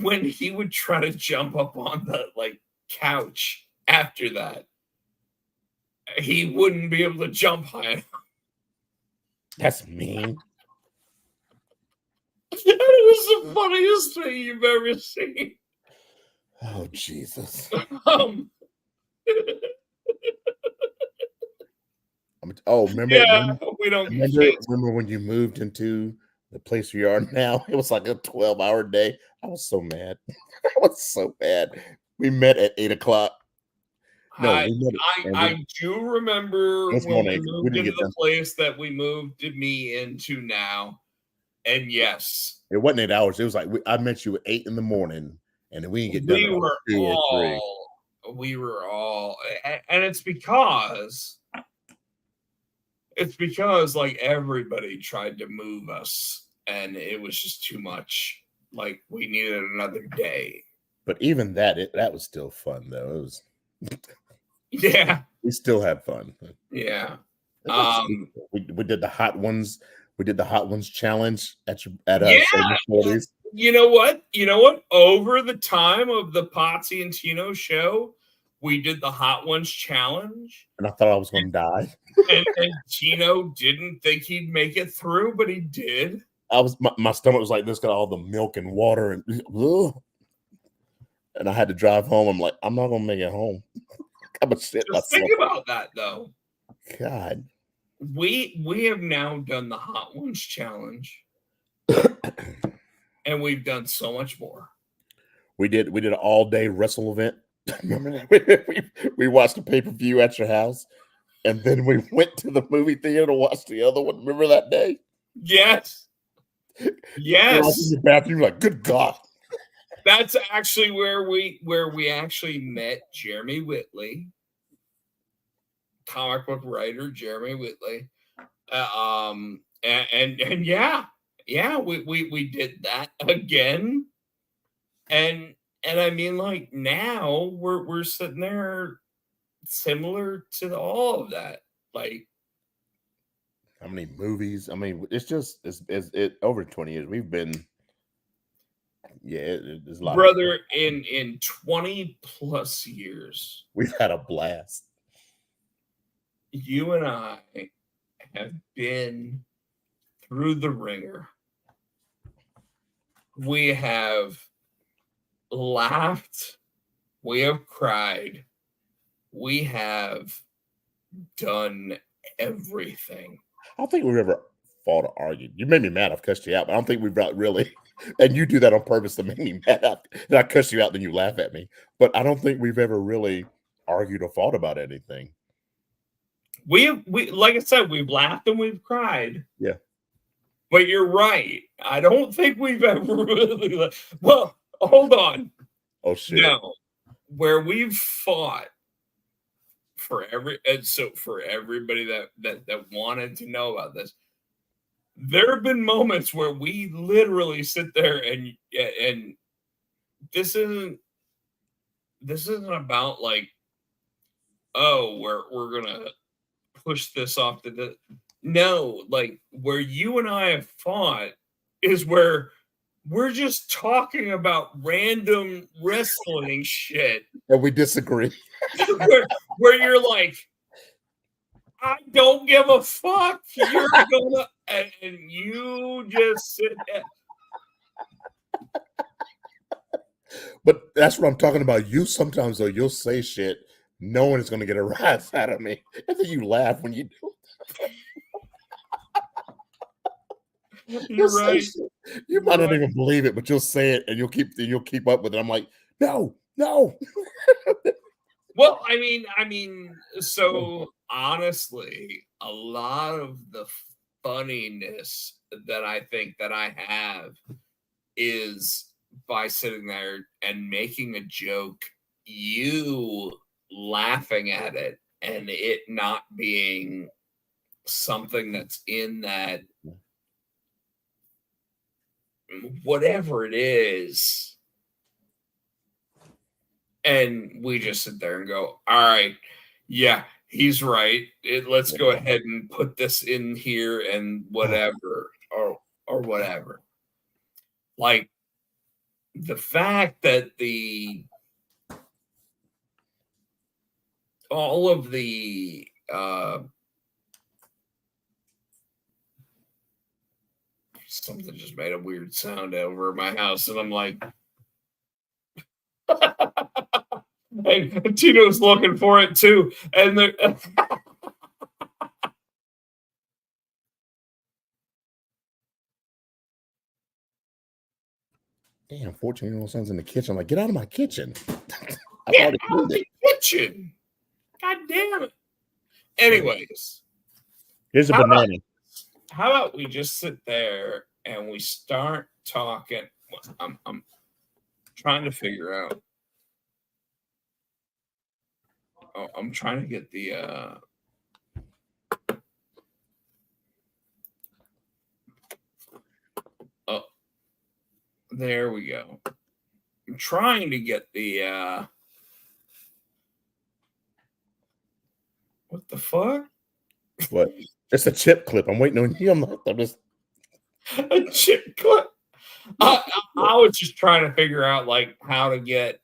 when he would try to jump up on the like couch after that, he wouldn't be able to jump high enough. That's mean. It was the funniest thing you've ever seen. Oh, Jesus. Um, Remember, yeah, we don't get kids. remember when you moved into the place we are now? It was like a 12-hour day. I was so mad. I was so mad. We met at 8:00. No, we met I do remember this when we morning, we moved didn't into get the done. place that we moved me into now. And yes, It wasn't 8 hours. It was like I met you at 8 in the morning, and then we didn't get done we at were 2 or 3. and it's because like everybody tried to move us, and it was just too much. Like we needed another day. But even that was still fun, though. It was. Yeah, We still had fun. yeah. We did the hot ones. We did the hot ones challenge at Yeah. 40s. You know what? Over the time of the Potsy and Tino show, we did the Hot Ones challenge. And I thought I was going to die. and Tino didn't think he'd make it through, but he did. My stomach was like this, got all the milk and water, and I had to drive home. I'm like, I'm not going to make it home. I'm going to shit myself. Think about that, though. God. We have now done the Hot Ones challenge. And we've done so much more. We did an all-day wrestle event. Remember that? We watched a pay-per-view at your house, and then we went to the movie theater to watch the other one. Remember that day? Yes. Yes. I was in the bathroom, like, good God. That's actually where we actually met Jeremy Whitley, comic book writer Jeremy Whitley. And yeah, we did that again. And I mean, like, now we're sitting there similar to all of that. Like, how many movies? I mean, it's over 20 years. We've been, there's a lot. Brother, in 20 plus years, we've had a blast. You and I have been through the ringer. We have laughed. We have cried. We have done everything. I don't think we've ever fought or argued. You made me mad. I've cussed you out, but I don't think we've really. And you do that on purpose to make me mad. Then I cuss you out, then you laugh at me. But I don't think we've ever really argued or fought about anything. We like I said, we've laughed and we've cried. Yeah. But you're right. I don't think we've ever really. Well, hold on. Oh shit. No, where we've fought for everybody that wanted to know about this, there have been moments where we literally sit there and this isn't about like, oh, we're gonna push this off to the no, like where you and I have fought is where we're just talking about random wrestling shit. And we disagree. where you're like, I don't give a fuck. You're gonna and you just sit there. But that's what I'm talking about. You sometimes though, you'll say shit knowing it's gonna get a rise out of me. And then you laugh when you do. You're right. You might not even believe it, but you'll say it and you'll keep up with it. I'm like, no. Well, I mean, so honestly, a lot of the funniness that I think that I have is by sitting there and making a joke, you laughing at it, and it not being something that's in that whatever it is. And we just sit there and go, all right, yeah, he's right. Let's go ahead and put this in here and whatever, or whatever. Like the fact that the all of the something just made a weird sound over my house, and I'm like, and Tino's looking for it too, and the Damn, 14-year-old son's in the kitchen. Like, get out of my kitchen. I've get already out of cleaned the it. kitchen. God damn it. Anyways, Here's a how banana. how about we just sit there and we start talking? I'm trying to figure out. Oh, I'm trying to get the oh, there we go. I'm trying to get the what the fuck? What? It's a chip clip. I'm waiting on you. I'm just A chip clip. I was just trying to figure out like how to get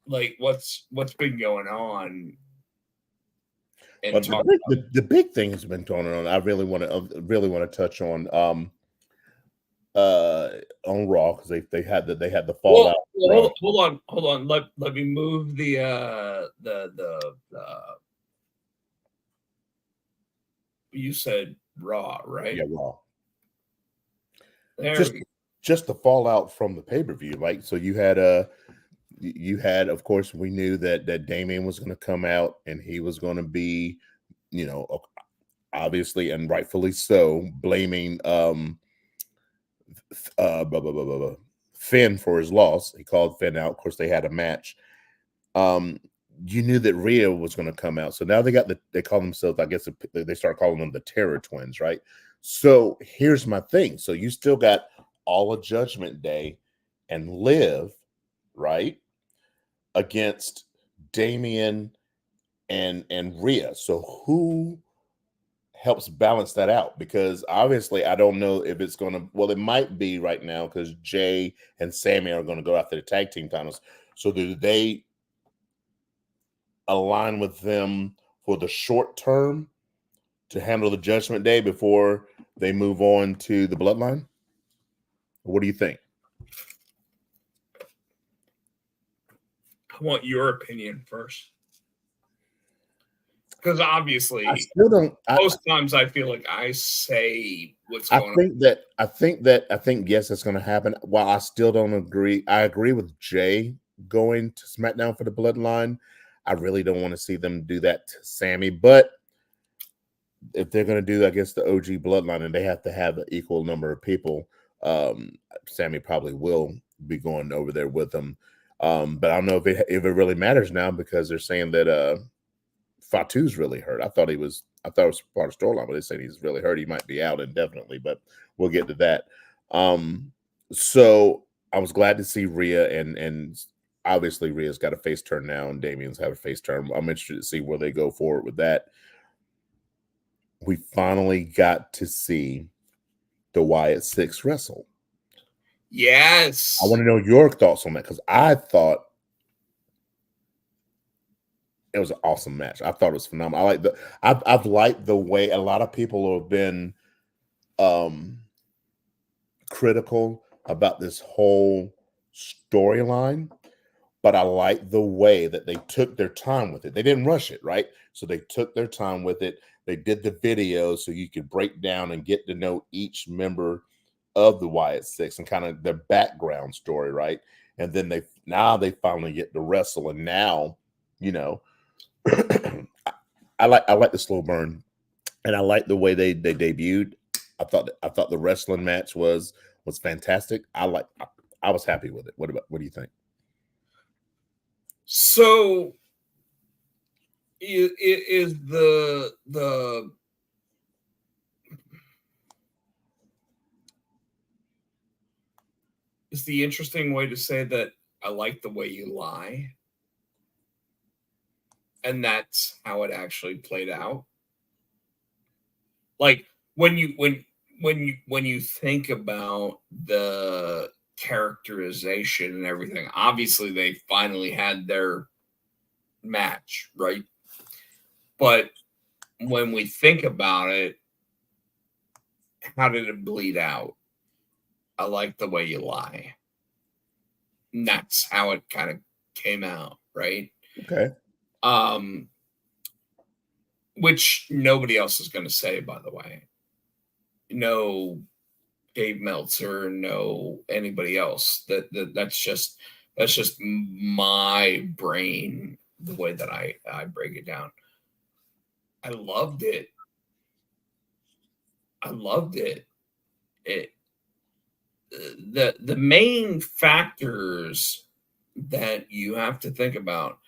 like what's been going on and but talk the big thing has been going on. I really want to touch on Raw because they had the fallout. Well, hold on. Let me move the you said Raw, right? Yeah, Raw. There Just we go. just the fallout from the pay-per-view. Like, so you had of course, we knew that Damian was going to come out and he was going to be, obviously and rightfully so, blaming blah, blah, blah, blah, blah, Finn for his loss. He called Finn out. Of course, they had a match. You knew that Rhea was going to come out. So now they call themselves, I guess they start calling them the Terror Twins, right? So here's my thing. So you still got all of Judgment Day and Liv, right, against Damian and Rhea. So who helps balance that out? Because obviously I don't know if it's going to, well, it might be right now because Jay and Sammy are going to go after the tag team titles. So do they align with them for the short term to handle the Judgment Day before they move on to the Bloodline? What do you think? I want your opinion first. Because obviously, I still don't. Most times I feel like I say what's going on. I think yes, that's going to happen. While I still don't agree, I agree with Jay going to SmackDown for the Bloodline. I really don't want to see them do that to Sammy, but if they're going to do, I guess, the OG Bloodline, and they have to have an equal number of people, Sammy probably will be going over there with them. But I don't know if it really matters now because they're saying that Fatu's really hurt. I thought it was part of storyline, but they said he's really hurt. He might be out indefinitely, but we'll get to that. So I was glad to see Rhea, and obviously Rhea's got a face turn now, and Damian's have a face turn. I'm interested to see where they go forward with that. We finally got to see the Wyatt Six wrestle. Yes. I want to know your thoughts on that because I thought it was an awesome match. I thought it was phenomenal. I've liked the way a lot of people have been critical about this whole storyline, but I like the way that they took their time with it. They didn't rush it, right? So they took their time with it. They did the video so you could break down and get to know each member of the Wyatt Six and kind of their background story, right? And then they finally get to wrestle, and now, I like the slow burn, and I like the way they debuted. I thought the wrestling match was fantastic. I was happy with it. What do you think? So it is the is the interesting way to say that I like the way you lie. And that's how it actually played out. Like when you think about the characterization and everything, obviously they finally had their match, right? But when we think about it, how did it bleed out? I like the way you lie. And that's how it kind of came out, right? Okay. Which nobody else is going to say, by the way. No Dave Meltzer, no anybody else. That's just my brain, the way that I break it down. I loved it. I loved it. It the main factors that you have to think about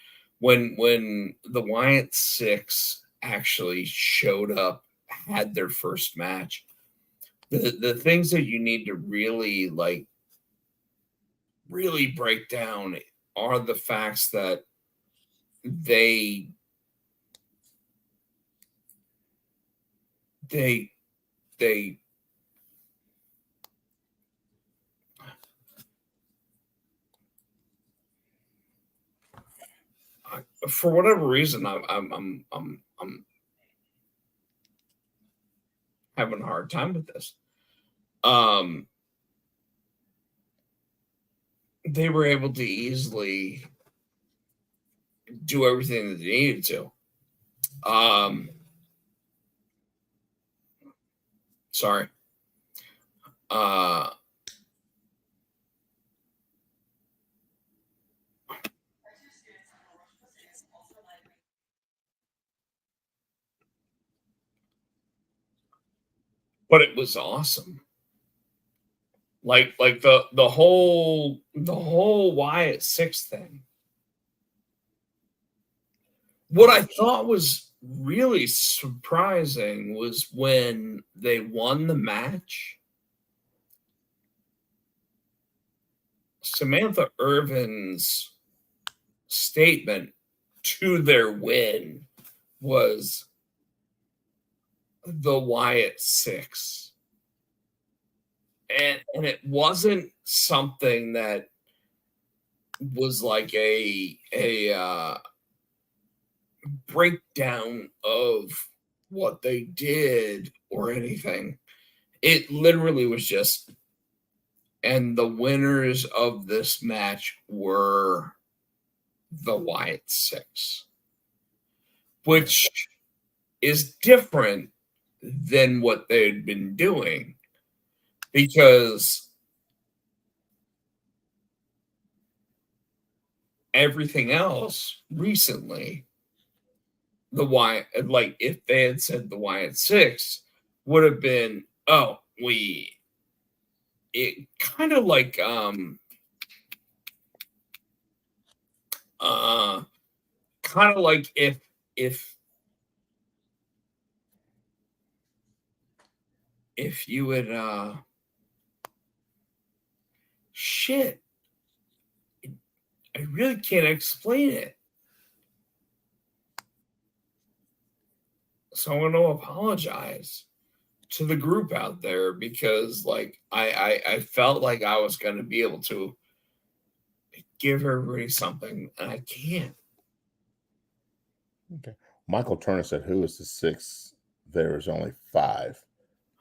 when the Wyatt Six actually showed up, had their first match. The things that you need to really really break down are the facts that they they they for whatever reason I'm having a hard time with this. They were able to easily do everything that they needed to. Sorry. But it was awesome. Like the whole Wyatt Six thing. What I thought was really surprising was when they won the match. Samantha Irvin's statement to their win was the Wyatt Six. And it wasn't something that was like a breakdown of what they did or anything. It literally was just, and the winners of this match were the Wyatt Six, which is different than what they'd been doing, because everything else recently, the Wyatt, like if they had said the Wyatt Six, would have been, oh, it kind of like kind of like if you would shit, I really can't explain it. So I'm going to apologize to the group out there, because like I felt like I was going to be able to give everybody something, and I can't. Okay. Michael Turner said, "Who is the sixth? There is only 5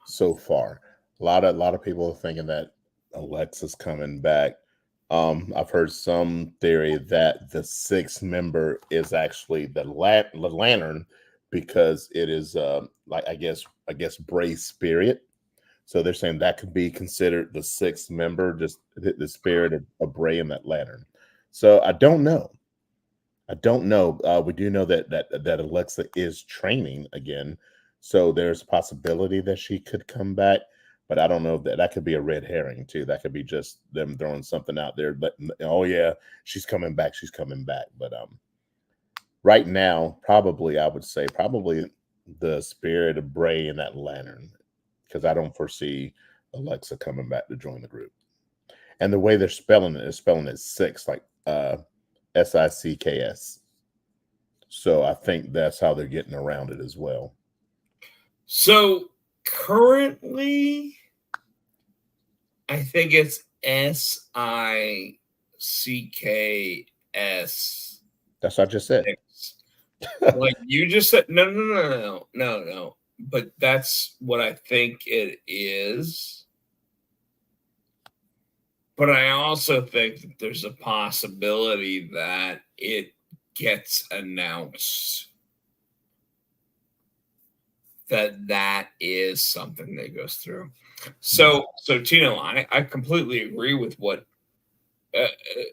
so far." A lot of people are thinking that Alexa's coming back. I've heard some theory that the 6th member is actually the lantern, because it is like I guess Bray's spirit. So they're saying that could be considered the 6th member, just the spirit of Bray and that lantern. So I don't know. We do know that Alexa is training again, so there's a possibility that she could come back. But I don't know, that could be a red herring too. That could be just them throwing something out there. But oh yeah, she's coming back. She's coming back. But right now, probably I would say probably the spirit of Bray and that lantern, because I don't foresee Alexa coming back to join the group. And the way they're spelling it is spelling it 6, like SICKS. So I think that's how they're getting around it as well. So currently, I think it's SICKS That's what I just said. Like you just said, no. But that's what I think it is. But I also think that there's a possibility that it gets announced that is something that goes through. So Tino, I completely agree with what,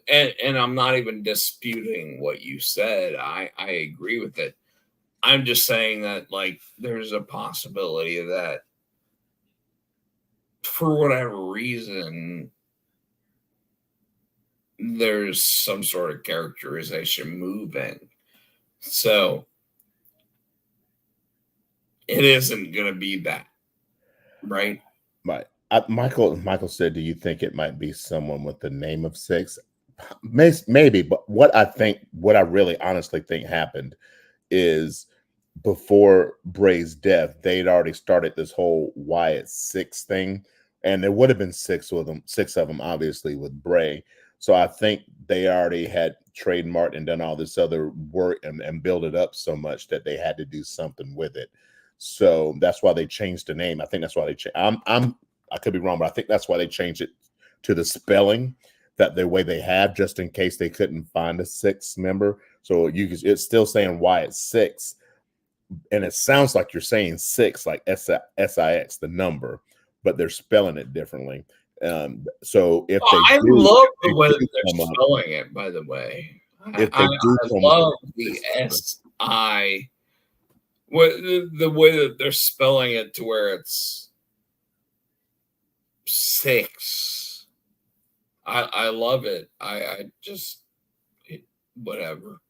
and I'm not even disputing what you said. I agree with it. I'm just saying that like there's a possibility that for whatever reason there's some sort of characterization moving. So it isn't going to be that, right? Right. Michael said, "Do you think it might be someone with the name of six?" Maybe, but what I really honestly think happened is before Bray's death, they'd already started this whole Wyatt six thing, and there would have been six of them, obviously with Bray. So I think they already had trademarked and done all this other work and built it up so much that they had to do something with it. So that's why they changed the name. I think that's why they changed. I could be wrong, but I think that's why they changed it to the spelling that the way they have, just in case they couldn't find a sixth member. So it's still saying Wyatt six, and it sounds like you're saying six, like SIX, the number, but they're spelling it differently. So if I love the way that they're spelling it, by the way. I love the SI, the way that they're spelling it to where it's six. I love it. I just whatever.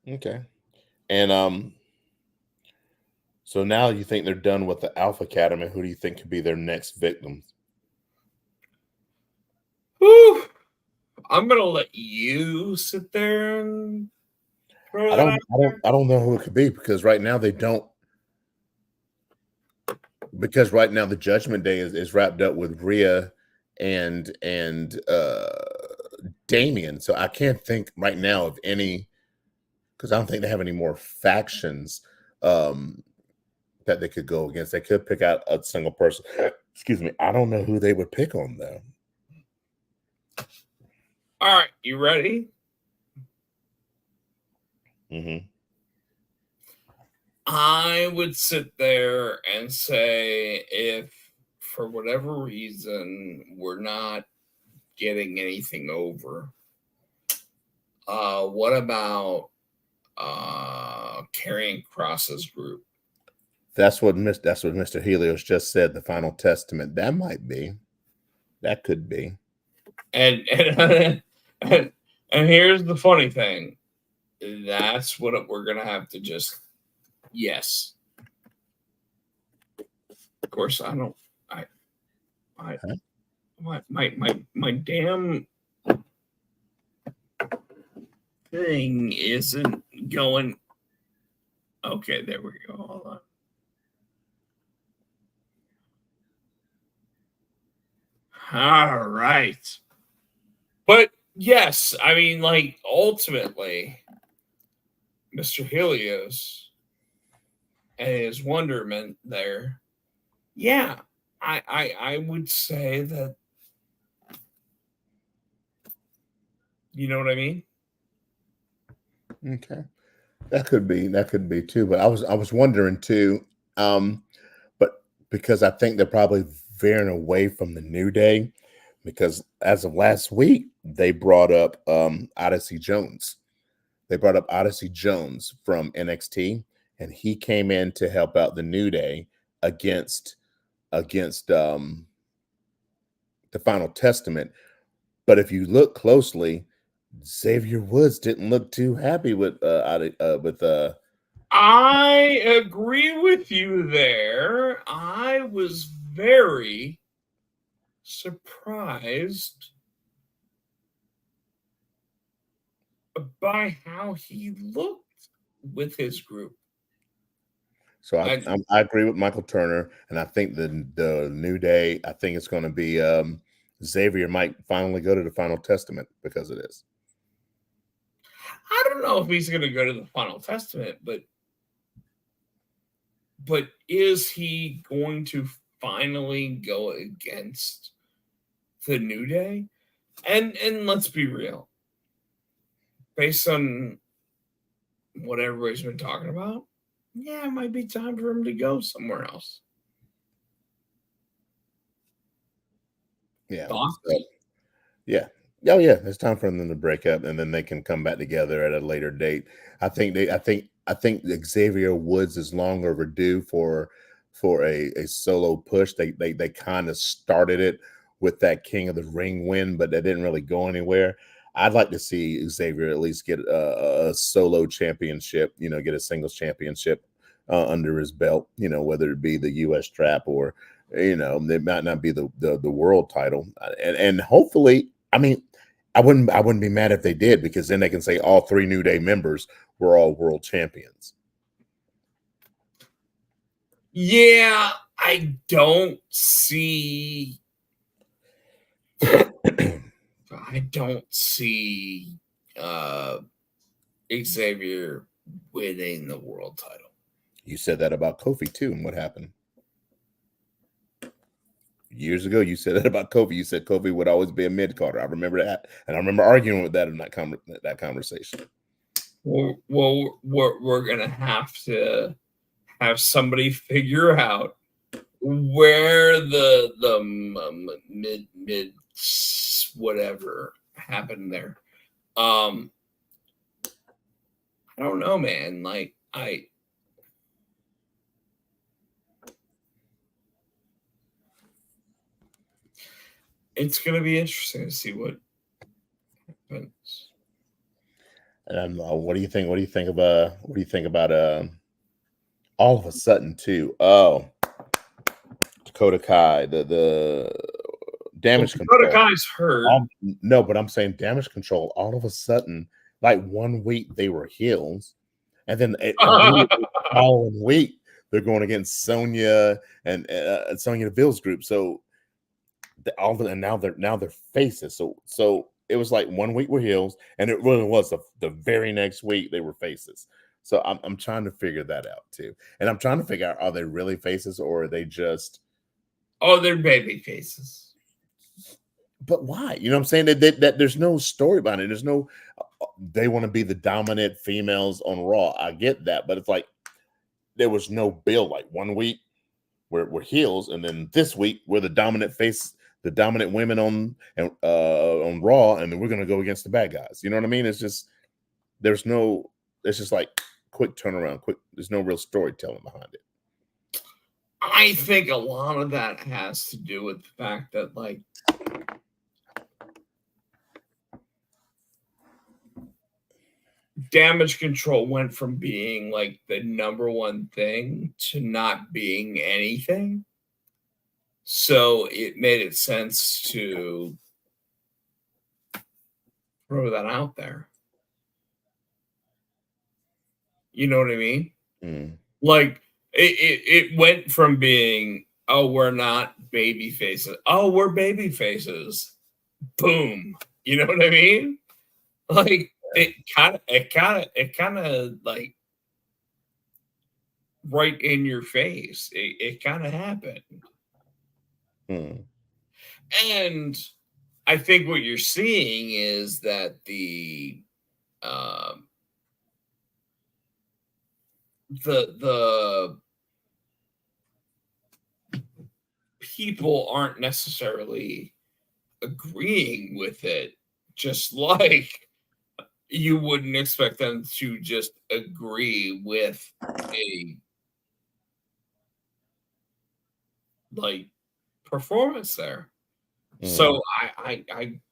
Okay. And so now you think they're done with the Alpha Academy. Who do you think could be their next victims? Whew. I'm gonna let you sit there and I don't know who it could be because right now they don't. Because right now the Judgment Day is wrapped up with Rhea and Damien. So I can't think right now of any, because I don't think they have any more factions that they could go against. They could pick out a single person. Excuse me. I don't know who they would pick on though. All right, you ready? Mm-hmm. I would sit there and say, if for whatever reason we're not getting anything over, what about Carrying Cross's group? That's what Mr. Helios just said. The Final Testament. That might be. That could be. And and here's the funny thing. That's what we're gonna have to just yes. Of course, I don't. My damn thing isn't going. Okay, there we go. Hold on. All right. But yes, I mean, like, ultimately, Mr. Helios and his wonderment there, yeah, I would say that, you know what I mean? Okay. That could be too. But I was wondering too, but because I think they're probably veering away from the New Day, because as of last week, they brought up Odyssey Jones. They brought up Odyssey Jones from NXT, and he came in to help out the New Day against the Final Testament. But if you look closely, Xavier Woods didn't look too happy with I agree with you there. I was very surprised by how he looked with his group. So I agree with Michael Turner, and I think the New Day, I think it's going to be Xavier might finally go to the Final Testament because of this. I don't know if he's going to go to the Final Testament, but is he going to finally go against the New Day? And let's be real, based on what everybody's been talking about, yeah, it might be time for him to go somewhere else. Yeah. Thoughts? So, yeah. Oh yeah, it's time for them to break up, and then they can come back together at a later date. I think Xavier Woods is long overdue for a solo push. They kind of started it with that King of the Ring win, but that didn't really go anywhere. I'd like to see Xavier at least get a solo championship, get a singles championship under his belt, whether it be the U.S. strap or, it might not be the world title. And hopefully, I mean, I wouldn't be mad if they did, because then they can say all 3 New Day members were all world champions. Yeah, I don't see Xavier winning the world title. You said that about Kofi too, and what happened? Years ago, you said that about Kofi. You said Kofi would always be a mid-carder. I remember that, and I remember arguing with that in that conversation. Well, we're gonna have to have somebody figure out where the mid whatever happened there. I don't know, man. Like it's gonna be interesting to see what happens. And what do you think? What do you think about all of a sudden too? Oh, Dakota Kai, the damage control. Dakota Kai's hurt. No, but I'm saying damage control. All of a sudden, like 1 week they were heels, and then the following week they're going against Sonya and Sonya Deville's group. So now they're faces. So it was like 1 week were heels, and it really was the very next week they were faces. So I'm trying to figure that out too, and I'm trying to figure out, are they really faces or are they just? Oh, they're baby faces. But why? You know what I'm saying? That there's no story behind it. There's no, they want to be the dominant females on Raw. I get that, but it's like there was no build. Like 1 week we're heels, and then this week we're the dominant face, the dominant women on Raw, and then we're gonna go against the bad guys. You know what I mean? It's just it's just like quick turnaround, there's no real storytelling behind it. I think a lot of that has to do with the fact that, like, damage control went from being like the number one thing to not being anything. So it made it sense to throw that out there. You know what I mean? Mm. Like it went from being, oh, we're not baby faces. Oh, we're baby faces. Boom. You know what I mean? Like it kind of like right in your face. It kind of happened. Mm. And I think what you're seeing is that the people aren't necessarily agreeing with it, just like you wouldn't expect them to just agree with a like performance there. So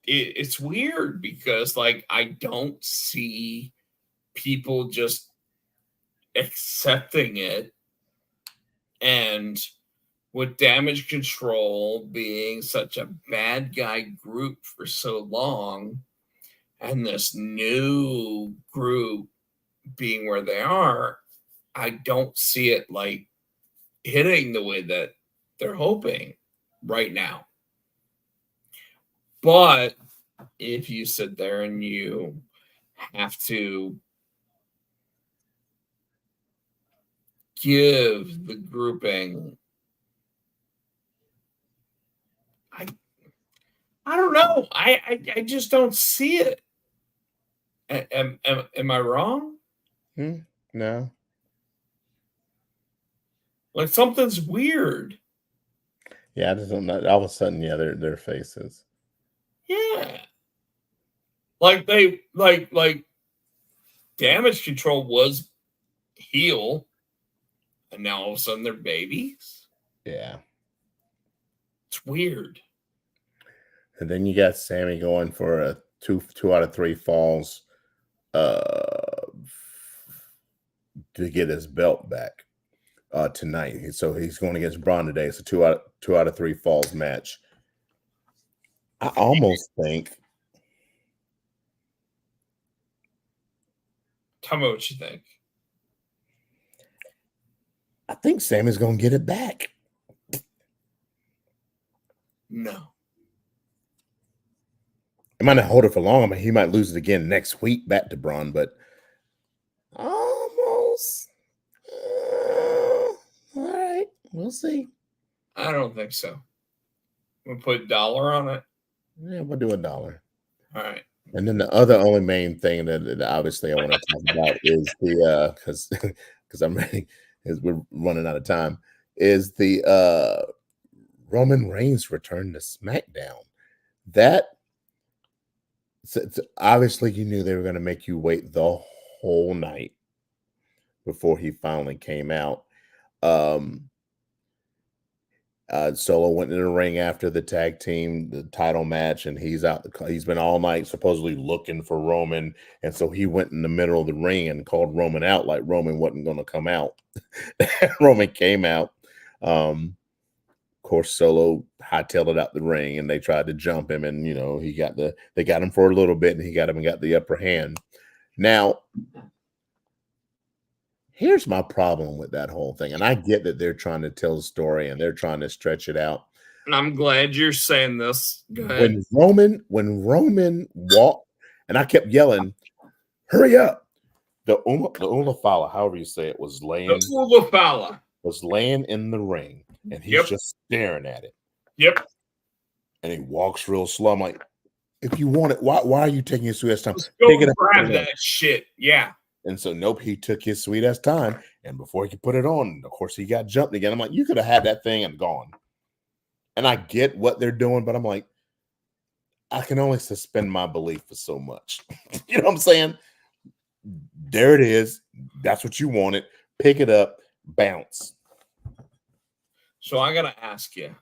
it's weird because, like, I don't see people just accepting it. And with damage control being such a bad guy group for so long, and this new group being where they are, I don't see it like hitting the way that they're hoping right now. But if you sit there and you have to give the grouping. I don't know. I just don't see it. Am I wrong? No. Like something's weird. Yeah, I just don't know. All of a sudden, yeah, their faces. Yeah. Like they like Damage Control was heel, and now all of a sudden they're babies. Yeah. It's weird. And then you got Sammy going for a two out of 3 falls to get his belt back tonight. So he's going against Braun today. It's a 2 out of 3 falls match. I almost think. Tell me what you think. I think Sammy's going to get it back. No. He might not hold it for long. I mean, he might lose it again next week back to Braun, but almost. All right, we'll see. I don't think so. We'll put $1 on it. Yeah, we'll do $1. All right. And then the only main thing that obviously I want to talk about is the because I'm ready, as we're running out of time, is the Roman Reigns return to SmackDown. That obviously you knew they were going to make you wait the whole night before he finally came out. Solo went in the ring after the the title match, and he's out. He's been all night supposedly looking for Roman, and so he went in the middle of the ring and called Roman out like Roman wasn't going to come out. Roman came out. Of course, Solo hightailed it out the ring, and they tried to jump him, and they got him for a little bit, and he got the upper hand. Now, here's my problem with that whole thing. And I get that they're trying to tell the story and they're trying to stretch it out. And I'm glad you're saying this. Go ahead. When Roman walked, and I kept yelling, hurry up. The Ulafala, however you say it, was laying in the ring. And he's just staring at it. Yep. And he walks real slow. I'm like, if you want it, why are you taking your sweet ass time? Go grab that shit. Yeah. And so, nope, he took his sweet ass time. And before he could put it on, of course, he got jumped again. I'm like, you could have had that thing and gone. And I get what they're doing, but I'm like, I can only suspend my belief for so much. You know what I'm saying? There it is. That's what you wanted. Pick it up, bounce. So I got to ask you.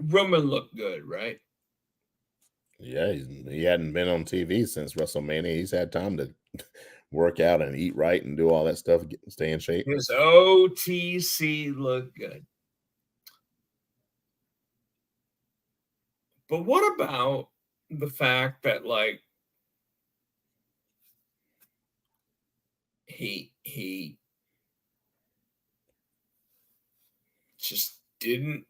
Roman looked good, right? Yeah, he hadn't been on TV since WrestleMania. He's had time to work out and eat right and do all that stuff, stay in shape. His OTC looked good. But what about the fact that, like, he just didn't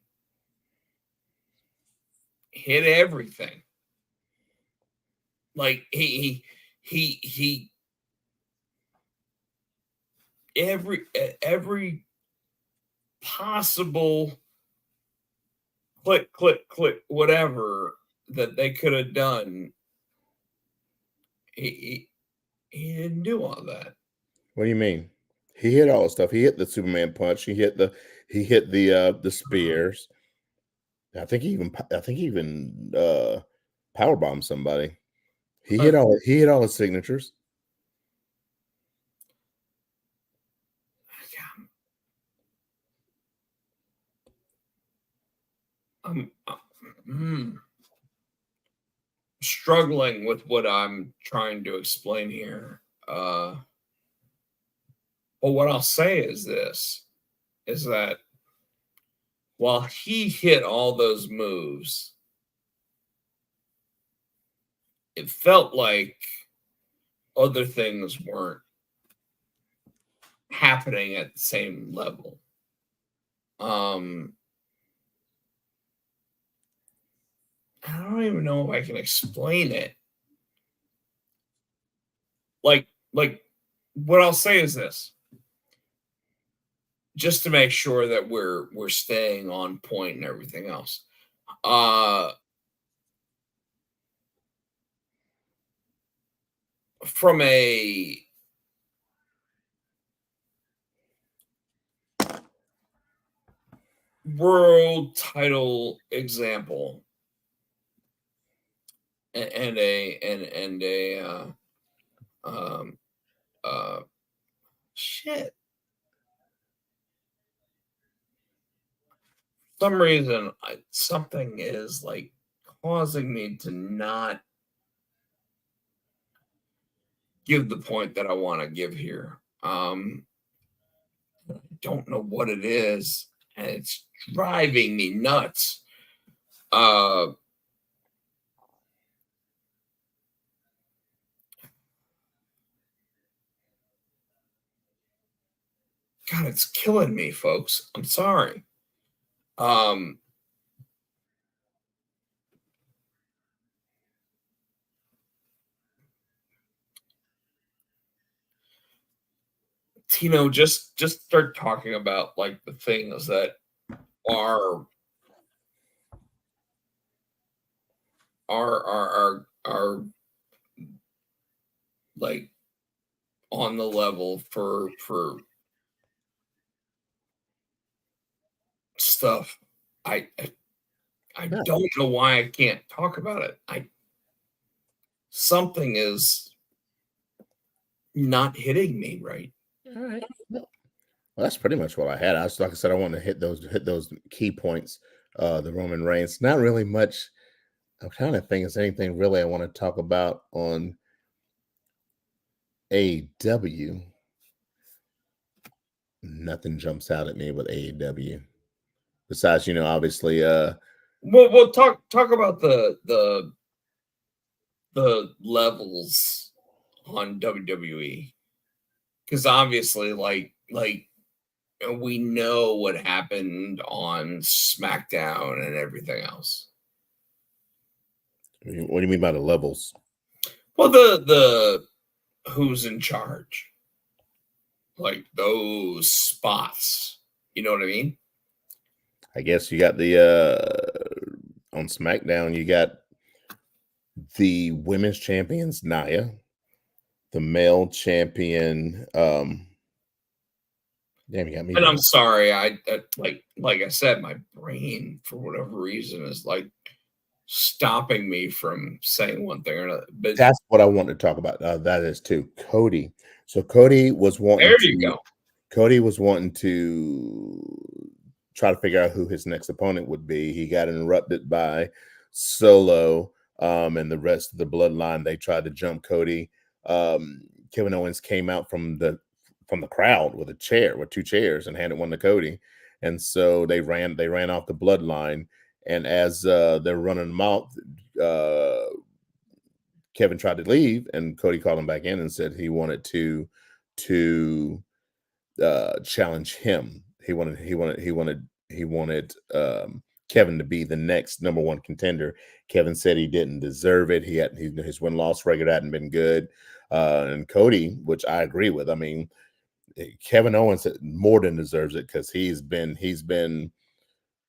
hit everything. Like he every possible click whatever that they could have done, he didn't do all that. What do you mean? He hit all the stuff. He hit the Superman punch. He hit the spears. I think he even powerbombed somebody. He hit all his signatures. I'm struggling with what I'm trying to explain here. But what I'll say is this, is that while he hit all those moves, it felt like other things weren't happening at the same level. I don't even know if I can explain it. Like what I'll say is this, just to make sure that we're staying on point and everything else. From a world title example and a um shit. For some reason something is like causing me to not give the point that I want to give here. Don't know what it is, and it's driving me nuts. God, it's killing me, folks. I'm sorry. Tino, just start talking about like the things that are are like on the level for stuff. I Yeah. don't know why I can't talk about it. Something is not hitting me right. All right. Well, that's pretty much what I had. I was like I said, I want to hit those key points. The Roman Reigns. Not really much. I'm trying to think. Is anything really I want to talk about on AEW? Nothing jumps out at me with AEW. Besides, obviously, We'll talk about the levels on WWE, because obviously, like we know what happened on SmackDown and everything else. what do you mean by the levels? Well, the who's in charge, like those spots. You know what I mean? I guess you got the on SmackDown, you got the women's champions Nia, the male champion. Damn, you got me. And I'm sorry, I like I said, my brain for whatever reason is like stopping me from saying one thing or another. But That's what I want to talk about. That is too Cody. So Cody was wanting. there you go. Cody was wanting to try to figure out who his next opponent would be. He got interrupted by Solo and the rest of the bloodline. They tried to jump Cody. Kevin Owens came out from the crowd with two chairs, and handed one to Cody. And so they ran off the bloodline. And as they're running them out, Kevin tried to leave, and Cody called him back in and said he wanted to challenge him. He wanted Kevin to be the next number one contender. Kevin said he didn't deserve it. His win-loss record hadn't been good. And Cody, which I agree with. I mean, Kevin Owens more than deserves it, because he's been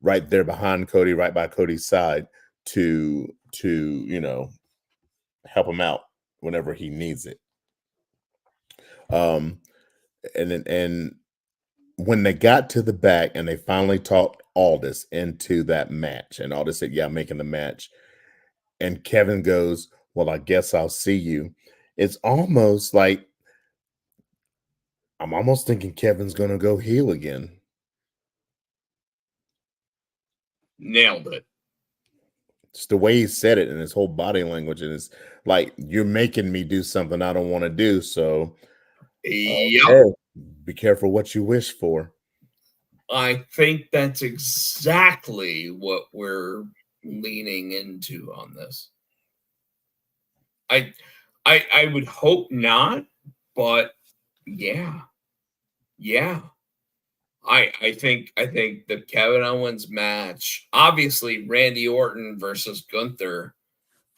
right there behind Cody, right by Cody's side to help him out whenever he needs it. And when they got to the back and they finally talked Aldis into that match, and Aldis said, "Yeah, I'm making the match," and Kevin goes, "Well, I guess I'll see you." It's almost like I'm almost thinking Kevin's going to go heel again. Nailed it. It's the way he said it and his whole body language, and it's like, you're making me do something I don't want to do. So, Yep. be careful what you wish for. I think that's exactly what we're leaning into on this. I would hope not, but yeah. I think the Kevin Owens match, obviously Randy Orton versus Gunther,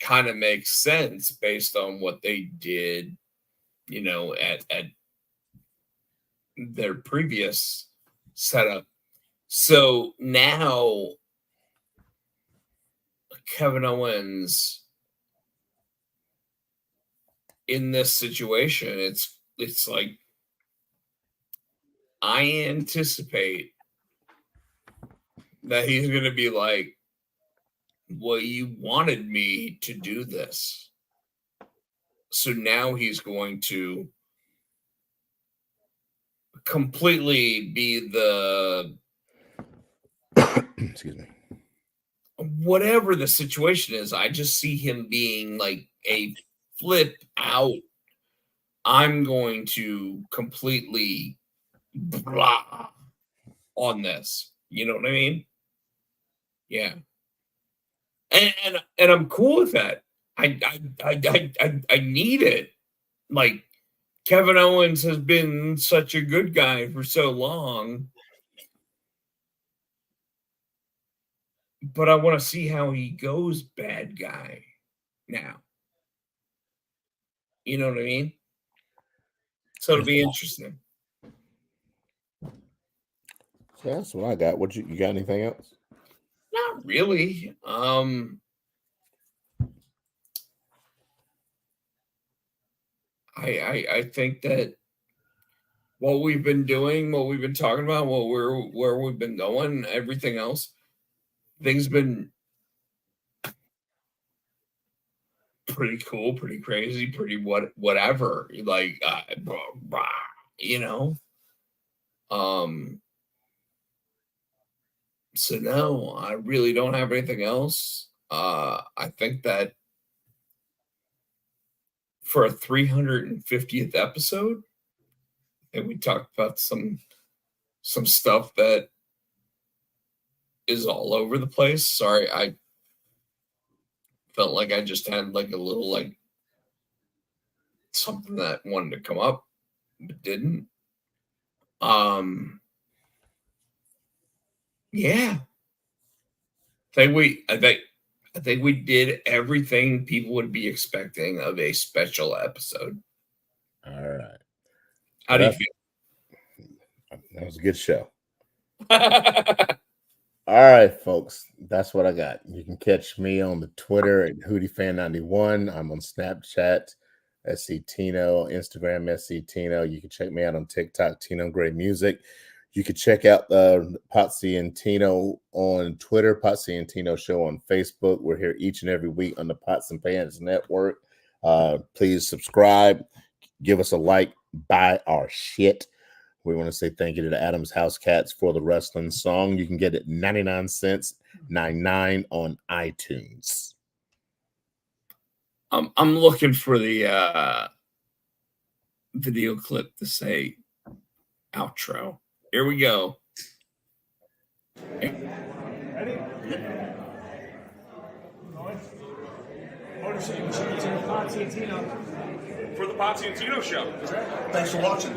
kind of makes sense based on what they did, at their previous setup. So now Kevin Owens in this situation, it's like I anticipate that he's going to be like, well, you wanted me to do this. So now he's going to completely be the Excuse me. whatever the situation is. I just see him being like a flip out. I'm going to completely blah on this. You know what I mean? Yeah. And I'm cool with that. I need it. Like Kevin Owens has been such a good guy for so long, but I want to see how he goes bad guy now. You know what I mean? So it'll be interesting. So that's what I got. What you got? Anything else? Not really. I think that what we've been doing, what we've been talking about, where we've been going, everything else, things been pretty cool, pretty crazy, pretty whatever. Like you know. So no, I really don't have anything else. I think that for a 350th episode, and we talked about some stuff that is all over the place. Sorry, I felt like I just had like a little like something that wanted to come up but didn't. Yeah. I think we did everything people would be expecting of a special episode. All right. How do you feel? That was a good show. All right, folks. That's what I got. You can catch me on the Twitter at HootieFan91. I'm on Snapchat, SC Tino, Instagram, SC Tino. You can check me out on TikTok, Tino Gray Music. You can check out Potsy and Tino on Twitter, Potsy and Tino Show on Facebook. We're here each and every week on the Pots and Pans Network. Please subscribe, give us a like, buy our shit. We want to say thank you to the Adams House Cats for the wrestling song. You can get it 99 cents, 99 on iTunes. I'm looking for the video clip to say outro. Here we go. Ready? Ownership and Chickens and Potsy and Tino. For the Potsy and Tino Show. That's right. Thanks for watching.